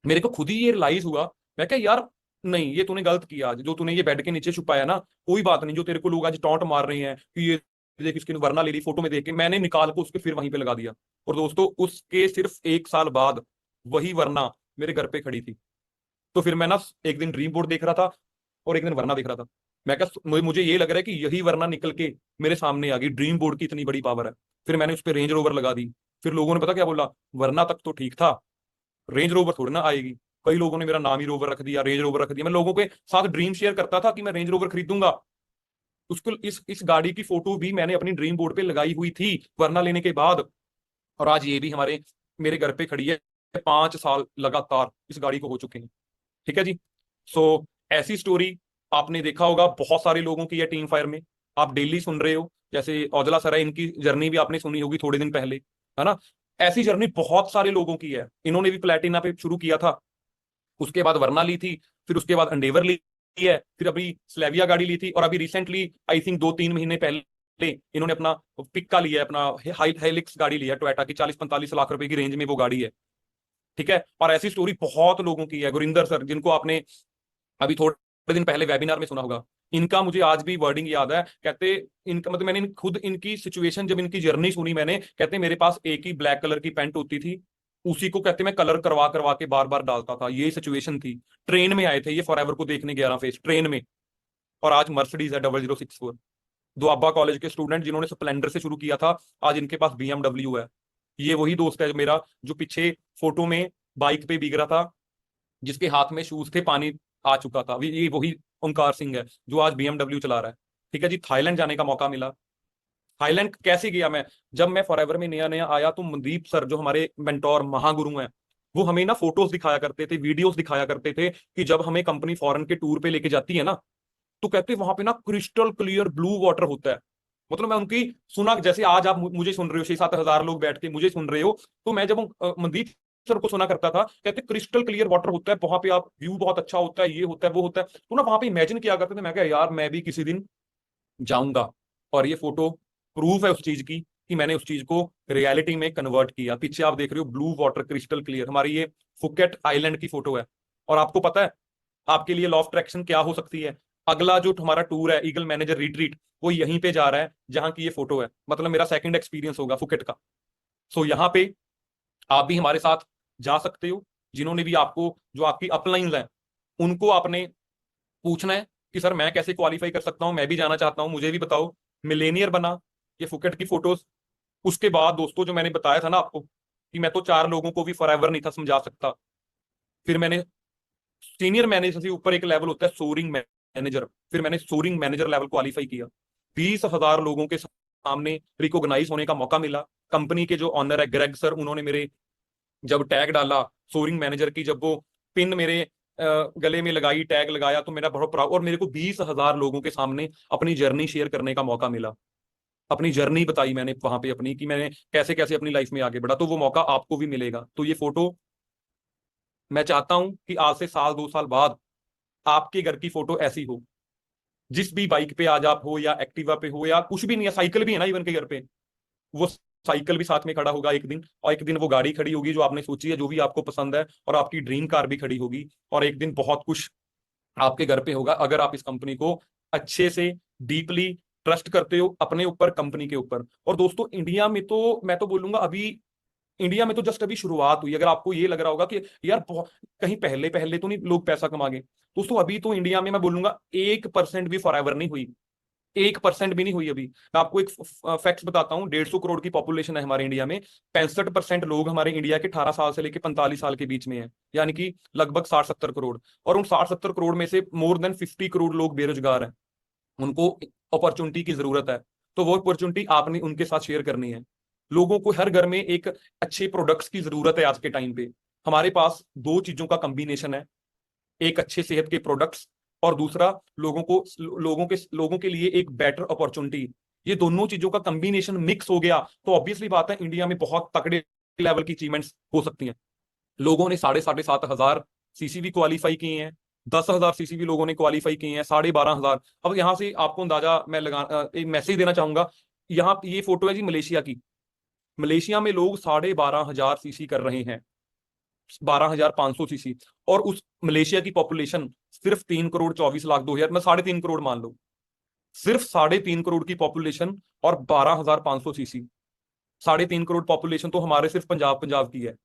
मेरे को खुद ही ये रियलाइज हुआ, मैं क्या यार नहीं, ये तूने गलत किया आज, जो तूने ये बेड के नीचे छुपाया ना, कोई बात नहीं, जो तेरे को लोग आज टॉन्ट मार रहे हैं कि ये देख इसकी वरना ले ली, फोटो में देख के मैंने निकाल के उसके फिर वहीं पे लगा दिया। और दोस्तों उसके सिर्फ 1 साल बाद वही वरना मेरे घर पे खड़ी थी। तो फिर मैं ना एक दिन ड्रीम बोर्ड देख रहा था और एक दिन वरना देख रहा था। मैं क्या, मुझे ये लग रहा है कि यही वरना निकल के मेरे सामने आ गई, ड्रीम बोर्ड की इतनी बड़ी पावर है। फिर मैंने उस पर रेंज रोवर लगा दी। फिर लोगों ने पता क्या बोला, वरना तक तो ठीक था, रेंज रोवर थोड़ी ना आएगी। कई लोगों ने मेरा नाम ही रोवर रख दिया, रेंज रोवर रख दिया। मैं लोगों के साथ ड्रीम शेयर करता था कि मैं रेंज रोवर खरीदूंगा, उसको इस गाड़ी की फोटो भी मैंने अपनी ड्रीम बोर्ड पे लगाई हुई थी वरना लेने के बाद। और आज ये भी मेरे घर पे खड़ी है, 5 साल लगातार इस गाड़ी को हो चुके हैं। ठीक है जी। सो ऐसी स्टोरी आपने देखा होगा बहुत सारे लोगों की है टीम फायर में, आप डेली सुन रहे हो। जैसे औजला सर है, इनकी जर्नी भी आपने सुनी होगी थोड़े दिन पहले, है ना। ऐसी जर्नी बहुत सारे लोगों की है। इन्होंने भी प्लेटिना पे शुरू किया था, उसके बाद वरना ली थी, फिर उसके बाद एंडेवर ली है, फिर अभी स्लेविया गाड़ी ली थी, और अभी रिसेंटली आई थिंक 2-3 महीने पहले इन्होंने अपना पिक्का लिया है, अपना हेलिक्स गाड़ी लिया है टोयोटा की, 40-45 लाख रुपए की रेंज में वो गाड़ी है। ठीक है। और ऐसी स्टोरी बहुत लोगों की है। गुरिंदर सर, जिनको आपने अभी थोड़े दिन पहले वेबिनार में सुना होगा, इनका मुझे आज भी वर्डिंग याद है। कहते इनका मतलब, मैंने खुद इनकी सिचुएशन, जब इनकी जर्नी सुनी मैंने, कहते मेरे पास एक ही ब्लैक कलर की पैंट होती थी, उसी को कहते मैं कलर करवा करवा के बार बार डालता था। ये सिचुएशन थी। ट्रेन में आए थे ये फॉरएवर को देखने 11 फेज ट्रेन में, और आज मर्सिडीज है 0064। दुआबा कॉलेज के स्टूडेंट जिन्होंने स्प्लेंडर से शुरू किया था, आज इनके पास BMW है। ये वही दोस्त है मेरा जो पीछे फोटो में बाइक पे भीग रहा था, जिसके हाथ में शूज थे, पानी आ चुका था। ये वही ओंकार सिंह है जो आज BMW चला रहा है। ठीक है जी। थाईलैंड जाने का मौका मिला। थाईलैंड कैसे गया मैं, जब मैं फॉरएवर में नया नया आया तो मनदीप सर जो हमारे मेंटोर महागुरु हैं, वो हमें ना फोटोज दिखाया करते थे, वीडियोस दिखाया करते थे कि जब हमें कंपनी फॉरेन के टूर पे लेके जाती है ना, तो कहते वहां पे ना क्रिस्टल क्लियर ब्लू वाटर होता है। मतलब मैं उनकी सुना, जैसे आज आप मुझे सुन रहे हो, 6-7 हजार लोग बैठ के मुझे सुन रहे हो, तो मैं जब मनदीप सर को सुना करता था, कहते क्रिस्टल क्लियर वाटर होता है वहां पे, आप व्यू बहुत अच्छा होता है, ये होता है वो होता है। तो ना वहां पे इमेजिन किया करते थे। मैं कहा यार मैं भी किसी दिन जाऊंगा, और ये फोटो प्रूफ है उस चीज की कि मैंने उस चीज को रियलिटी में कन्वर्ट किया। पीछे आप देख रहे हो ब्लू वाटर क्रिस्टल क्लियर, हमारी ये फुकेट आइलैंड की फोटो है। और आपको पता है आपके लिए लॉ ऑफ अट्रैक्शन क्या हो सकती है, अगला जो हमारा टूर है ईगल मैनेजर रिट्रीट, वो यहीं पे जा रहा है जहां की ये फोटो है। मतलब मेरा सेकंड एक्सपीरियंस होगा फुकेट का। सो यहाँ पे आप भी हमारे साथ जा सकते हो। जिन्होंने भी आपको, जो आपकी अपलाइंस हैं, उनको आपने पूछना है कि सर मैं कैसे क्वालिफाई कर सकता हूं, मैं भी जाना चाहता हूं, मुझे भी बताओ। मिलेनियर बना, ये फुकेट की फोटोज। उसके बाद दोस्तों जो मैंने बताया था ना आपको कि मैं तो 4 लोगों को भी फॉरएवर नहीं था समझा सकता, फिर मैंने सीनियर मैनेजर से ऊपर एक लेवल होता है सोरिंग मैनेजर, फिर मैंने सोरिंग मैनेजर लेवल क्वालिफाई किया। 20,000 लोगों के सामने रिकॉग्नाइज होने का मौका मिला। कंपनी के जो ऑनर है ग्रेग सर, उन्होंने मेरे जब टैग डाला सोरिंग मैनेजर की, जब वो पिन मेरे गले में लगाई, टैग लगाया, तो मेरा बहुत प्राउड, और मेरे को 20,000 लोगों के सामने अपनी जर्नी शेयर करने का मौका मिला। अपनी जर्नी बताई मैंने वहां पे अपनी, कि मैंने कैसे कैसे अपनी लाइफ में आगे बढ़ा। तो वो मौका आपको भी मिलेगा। तो ये फोटो मैं चाहता हूं कि आज से 1-2 साल बाद आपके घर की फोटो ऐसी हो, जिस भी बाइक पे आज आप हो, या एक्टिवा पे हो, या कुछ भी नहीं है, साइकिल भी है ना इवन के घर पे, वो साइकिल भी साथ में खड़ा होगा एक दिन, और एक दिन वो गाड़ी खड़ी होगी जो आपने सोची है, जो भी आपको पसंद है, और आपकी ड्रीम कार भी खड़ी होगी, और एक दिन बहुत कुछ आपके घर पे होगा अगर आप इस कंपनी को अच्छे से डीपली ट्रस्ट करते हो अपने ऊपर, कंपनी के ऊपर। और दोस्तों इंडिया में तो मैं तो बोलूंगा अभी इंडिया में तो जस्ट अभी शुरुआत हुई। अगर आपको ये लग रहा होगा कि यार कहीं पहले पहले तो नहीं लोग पैसा कमा गए, दोस्तों अभी तो इंडिया में मैं बोलूंगा 1% भी फॉरएवर नहीं हुई, 1% भी नहीं हुई अभी। मैं आपको एक फैक्ट्स बताता हूँ। 150 करोड़ की पॉपुलेशन है हमारे इंडिया में, 65% लोग हमारे इंडिया के 18 साल से लेकर 45 साल के बीच में है, यानी कि लगभग 60-70 करोड़। और उन 60-70 करोड़ में से मोर देन 50 करोड़ लोग बेरोजगार हैं। उनको अपॉर्चुनिटी की जरूरत है, तो वो अपॉर्चुनिटी आपने उनके साथ शेयर करनी है। लोगों को हर घर में एक अच्छे प्रोडक्ट्स की जरूरत है आज के टाइम पे। हमारे पास 2 चीजों का कॉम्बिनेशन है, एक अच्छे सेहत के प्रोडक्ट्स, और दूसरा लोगों के लिए एक बेटर अपॉर्चुनिटी। ये दोनों चीजों का कॉम्बिनेशन मिक्स हो गया तो ऑब्वियसली बात है इंडिया में बहुत तगड़े लेवल की अचीवमेंट्स हो सकती हैं। लोगों ने 7,500 CCV क्वालिफाई किए हैं, 10,000 सीसी भी लोगों ने क्वालिफाई किए हैं, 12,500। अब यहाँ से आपको अंदाजा मैं एक मैसेज देना चाहूंगा। यहाँ ये फोटो है जी मलेशिया की। मलेशिया में लोग 12,500 सीसी कर रहे हैं, 12,500 सीसी। और उस मलेशिया की पॉपुलेशन सिर्फ 3,24,02,000, मैं 3.5 करोड़ मान लो, सिर्फ 3.5 करोड़ की पॉपुलेशन और 12,500 सीसी। 3.5 करोड़ पॉपुलेशन तो हमारे सिर्फ पंजाब की है।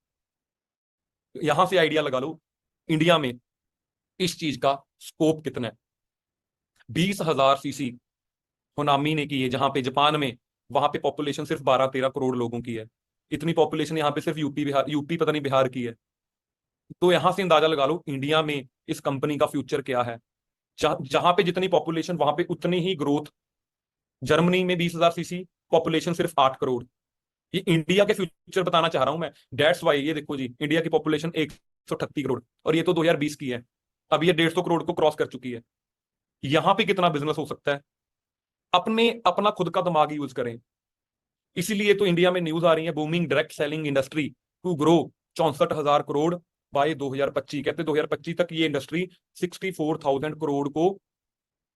यहां से आइडिया लगा लो इंडिया में इस चीज का स्कोप कितना है। 20,000 सीसी होनामी ने की है, जहां पे जापान में, वहां पे पॉपुलेशन सिर्फ 12-13 करोड़ लोगों की है। इतनी पॉपुलेशन यहाँ पे सिर्फ यूपी पता नहीं बिहार की है। तो यहां से अंदाजा लगा लो इंडिया में इस कंपनी का फ्यूचर क्या है। जहां पे जितनी पॉपुलेशन वहां पे उतनी ही ग्रोथ। जर्मनी में 20,000 सीसी, पॉपुलेशन सिर्फ 8 करोड़। ये इंडिया के फ्यूचर बताना चाह रहा हूं मैं। डेट्स वाई ये देखो जी, इंडिया की पॉपुलेशन 138 करोड़ और ये तो 2020 की है। अब ये 150 करोड़ को क्रॉस कर चुकी है। यहां पे कितना बिजनेस हो सकता है। अपना खुद का दिमाग यूज करें। इसीलिए तो इंडिया में न्यूज आ रही है, booming direct selling industry to grow 64,000 crore by 2025। कहते 2025 तक ये इंडस्ट्री 64,000 करोड़ को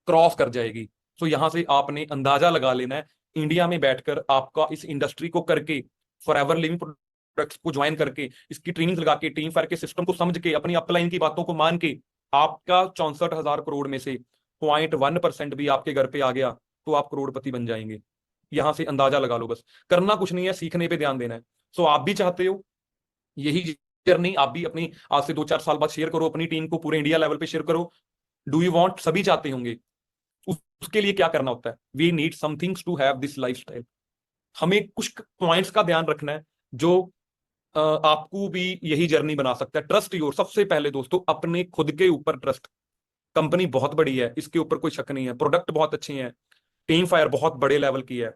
क्रॉस कर जाएगी। तो यहां से आपने अंदाजा लगा लेना है, इंडिया में बैठकर आपका इस इंडस्ट्री को करके, फॉरएवर लिविंग प्रोडक्ट्स को ज्वाइन करके, इसकी ट्रेनिंग लगा के, टीम फायर के सिस्टम को समझ के, अपनी अपलाइन की बातों को मान के, आपका 64,000 करोड़ में से 0.1% भी आपके घर पे आ गया तो आप करोड़पति बन जाएंगे। यहां से अंदाजा लगा लो। बस करना कुछ नहीं है, सीखने पे ध्यान देना है। सो आप भी चाहते हो यही जर्नी, आप भी अपनी आज से 2-4 साल बाद शेयर करो, अपनी टीम को पूरे इंडिया लेवल पे शेयर करो। डू यू वांट, सभी चाहते होंगे। उसके लिए क्या करना होता है, we need somethings to have this lifestyle. हमें कुछ पॉइंट्स का ध्यान रखना है जो आपको भी यही जर्नी बना सकता है। ट्रस्ट योर, सबसे पहले दोस्तों अपने खुद के ऊपर ट्रस्ट। कंपनी बहुत बड़ी है, इसके ऊपर कोई शक नहीं है, प्रोडक्ट बहुत अच्छे हैं, टीम फायर बहुत बड़े लेवल की है,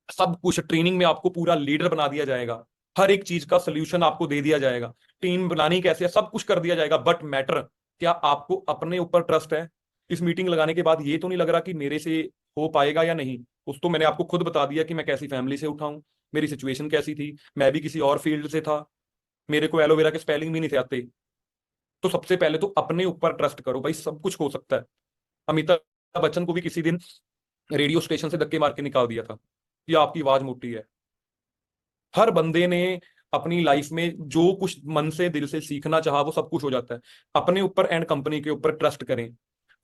सब कुछ ट्रेनिंग में आपको पूरा लीडर बना दिया जाएगा, हर एक चीज का सोल्यूशन आपको दे दिया जाएगा, टीम बनानी कैसे है सब कुछ कर दिया जाएगा। बट मैटर क्या आपको अपने ऊपर ट्रस्ट है। इस मीटिंग लगाने के बाद ये तो नहीं लग रहा कि मेरे से हो पाएगा या नहीं। उस तो मैंने आपको खुद बता दिया कि मैं कैसी फैमिली से उठाऊं, मेरी सिचुएशन कैसी थी, मैं भी किसी और फील्ड से था, मेरे को एलोवेरा के स्पेलिंग भी नहीं थे आते। तो सबसे पहले तो अपने ऊपर ट्रस्ट करो भाई, सब कुछ हो सकता है। अमिताभ बच्चन को भी किसी दिन रेडियो स्टेशन से धक्के मार के निकाल दिया था कि आपकी आवाज मोटी है। हर बंदे ने अपनी लाइफ में जो कुछ मन से दिल से सीखना चाहा वो सब कुछ हो जाता है। अपने ऊपर एंड कंपनी के ऊपर ट्रस्ट करें।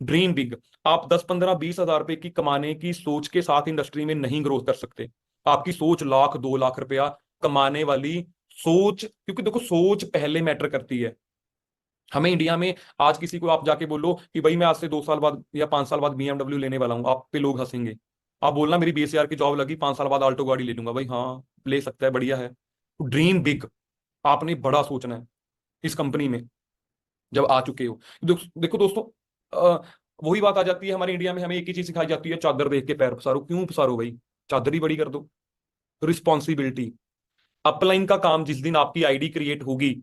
Dream big. आप 10, 15, 20 हजार रुपए की कमाने की सोच के साथ इंडस्ट्री में नहीं ग्रोथ कर सकते। आपकी सोच 1 लाख 2 लाख रुपया कमाने वाली सोच, क्योंकि देखो सोच पहले मैटर करती है। हमें इंडिया में आज किसी को आप जाके बोलो कि भाई मैं आज से 2 साल बाद या 5 साल बाद BMW लेने वाला हूं, आप पे लोग हंसेंगे। आप बोलना मेरी 20,000 की जॉब लगी, 5 साल बाद आल्टो गाड़ी ले लूंगा, भाई हाँ ले सकता है, बढ़िया है। Dream big. आपने बड़ा सोचना है इस कंपनी में जब आ चुके हो। देखो दोस्तों, वही बात आ जाती है हमारे इंडिया में, हमें एक ही चीज सिखाई जाती है, चादर देख के पैर पसारो। क्यों पसारो भाई, चादर ही बड़ी कर दो। रिस्पॉन्सिबिलिटी। अपलाइन का काम जिस दिन आपकी आईडी क्रिएट होगी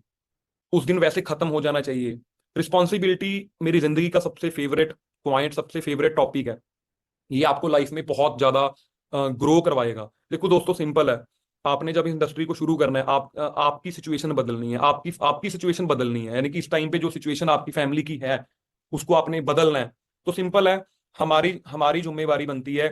उस दिन वैसे खत्म हो जाना चाहिए। रिस्पॉन्सिबिलिटी मेरी जिंदगी का सबसे फेवरेट पॉइंट, सबसे फेवरेट टॉपिक है। ये आपको लाइफ में बहुत ज्यादा ग्रो करवाएगा। देखो दोस्तों सिंपल है, आपने जब इंडस्ट्री को शुरू करना है, आपकी सिचुएशन बदलनी है, आपकी सिचुएशन बदलनी है, यानी कि इस टाइम पे जो सिचुएशन आपकी फैमिली की है उसको आपने बदलना है। तो सिंपल है, हमारी जिम्मेवारी बनती है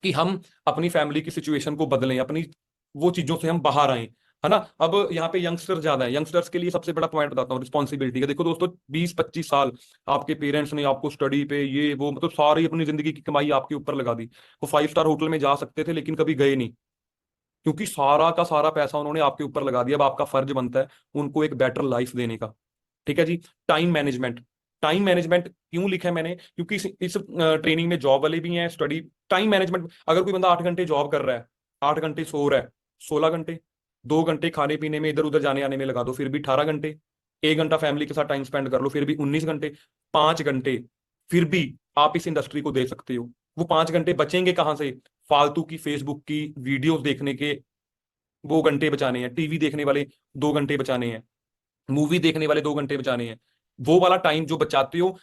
कि हम अपनी फैमिली की सिचुएशन को बदलें, अपनी वो चीजों से हम बाहर आए, है ना। अब यहाँ पे यंगस्टर ज्यादा है, यंगस्टर्स के लिए सबसे बड़ा पॉइंट बताता हूँ रिस्पॉन्सिबिलिटी का। देखो दोस्तों 20-25 साल आपके पेरेंट्स ने आपको स्टडी पे ये वो मतलब सारी अपनी जिंदगी की कमाई आपके ऊपर लगा दी। वो 5 स्टार होटल में जा सकते थे लेकिन कभी गए नहीं, क्योंकि सारा का सारा पैसा उन्होंने आपके ऊपर लगा दिया। अब आपका फर्ज बनता है उनको एक बेटर लाइफ देने का। ठीक है जी। Time management. टाइम मैनेजमेंट क्यों लिखा है मैंने, क्योंकि इस ट्रेनिंग में जॉब वाले भी हैं, स्टडी। टाइम मैनेजमेंट, अगर कोई बंदा 8 घंटे जॉब कर रहा है, 8 घंटे सो रहा है, 16 घंटे, 2 घंटे खाने पीने में इधर उधर जाने आने में लगा दो फिर भी 18 घंटे, 1 घंटा फैमिली के साथ टाइम स्पेंड कर लो फिर भी 19 घंटे, 5 घंटे फिर भी आप इस इंडस्ट्री को दे सकते हो। वो 5 घंटे बचेंगे कहां से, फालतू की फेसबुक की वीडियोस देखने के वो घंटे बचाने हैं, टीवी देखने वाले 2 घंटे बचाने हैं, मूवी देखने वाले 2 घंटे बचाने हैं। वो वाला टाइम जो बचाते हो,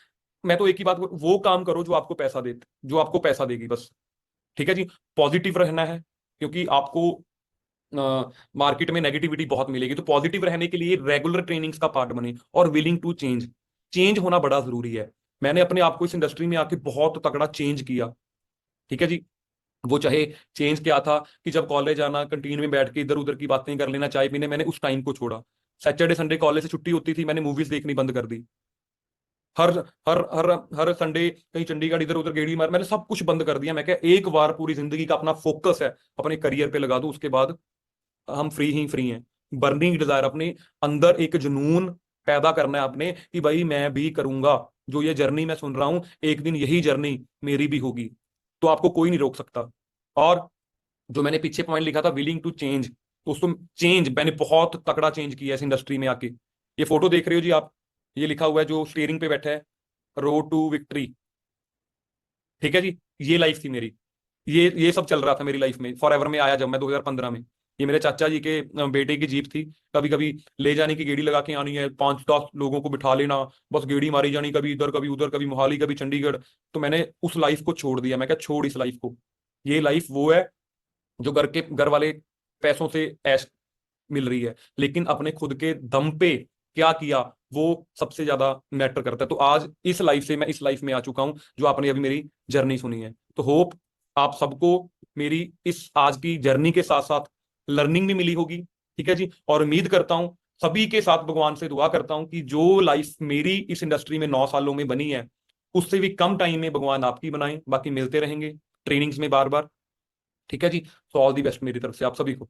मैं तो एक ही बात, वो काम करो जो आपको पैसा दे, जो आपको पैसा देगी बस। ठीक है जी। पॉजिटिव रहना है, क्योंकि आपको मार्केट में नेगेटिविटी बहुत मिलेगी। तो पॉजिटिव रहने के लिए रेगुलर ट्रेनिंग्स का पार्ट बने और विलिंग टू चेंज। चेंज होना बड़ा जरूरी है। मैंने अपने आप को इस इंडस्ट्री में आके बहुत तगड़ा चेंज किया, ठीक है जी। वो चाहे चेंज क्या था कि जब कॉलेज आना, कंटीन में बैठ के इधर उधर की बातें कर लेना, चाय पीने, मैंने उस टाइम को छोड़ा। सैटरडे संडे कॉलेज से छुट्टी होती थी, मैंने मूवीज देखनी बंद कर दी। हर हर हर हर संडे कहीं चंडीगढ़ इधर उधर गेड़ी मार, मैंने सब कुछ बंद कर दिया। मैं क्या एक बार पूरी जिंदगी का अपना फोकस है अपने करियर पे लगा दूं, उसके बाद हम फ्री ही फ्री हैं। बर्निंग डिजायर, अपने अंदर एक जुनून पैदा करना है आपने कि भाई मैं भी करूंगा, जो ये जर्नी मैं सुन रहा हूं एक दिन यही जर्नी मेरी भी होगी, तो आपको कोई नहीं रोक सकता। और जो मैंने पीछे पॉइंट लिखा था विलिंग टू चेंज, दोस्तों चेंज मैंने बहुत तगड़ा चेंज किया इस इंडस्ट्री में आके। ये फोटो देख रहे हो जी आप, ये लिखा हुआ है जो स्टीयरिंग पे बैठा है, रोड टू विक्ट्री, ठीक है जी। ये लाइफ थी मेरी, ये सब चल रहा था मेरी लाइफ में। फॉरएवर में आया जब मैं 2015 में, ये मेरे चाचा जी के बेटे की जीप थी, कभी कभी ले जाने की गेड़ी लगा के आनी है, 5-10 लोगों को बिठा लेना, बस गेड़ी मारी जानी, कभी इधर कभी उधर, कभी मोहाली कभी चंडीगढ़। तो मैंने उस लाइफ को छोड़ दिया। मैं क्या छोड़ इस लाइफ को, ये लाइफ वो है जो घर वाले पैसों से ऐश मिल रही है, लेकिन अपने खुद के दम पे क्या किया वो सबसे ज्यादा मैटर करता है। तो आज इस लाइफ से मैं इस लाइफ में आ चुका हूं जो आपने अभी मेरी जर्नी सुनी है। तो होप आप सबको मेरी इस आज की जर्नी के साथ साथ लर्निंग भी मिली होगी, ठीक है जी। और उम्मीद करता हूं सभी के साथ भगवान से दुआ करता हूं कि जो लाइफ मेरी इस इंडस्ट्री में 9 सालों में बनी है उससे भी कम टाइम में भगवान आपकी बनाए। बाकी मिलते रहेंगे ट्रेनिंग्स में बार बार, ठीक है जी। तो ऑल दी बेस्ट मेरी तरफ से आप सभी को।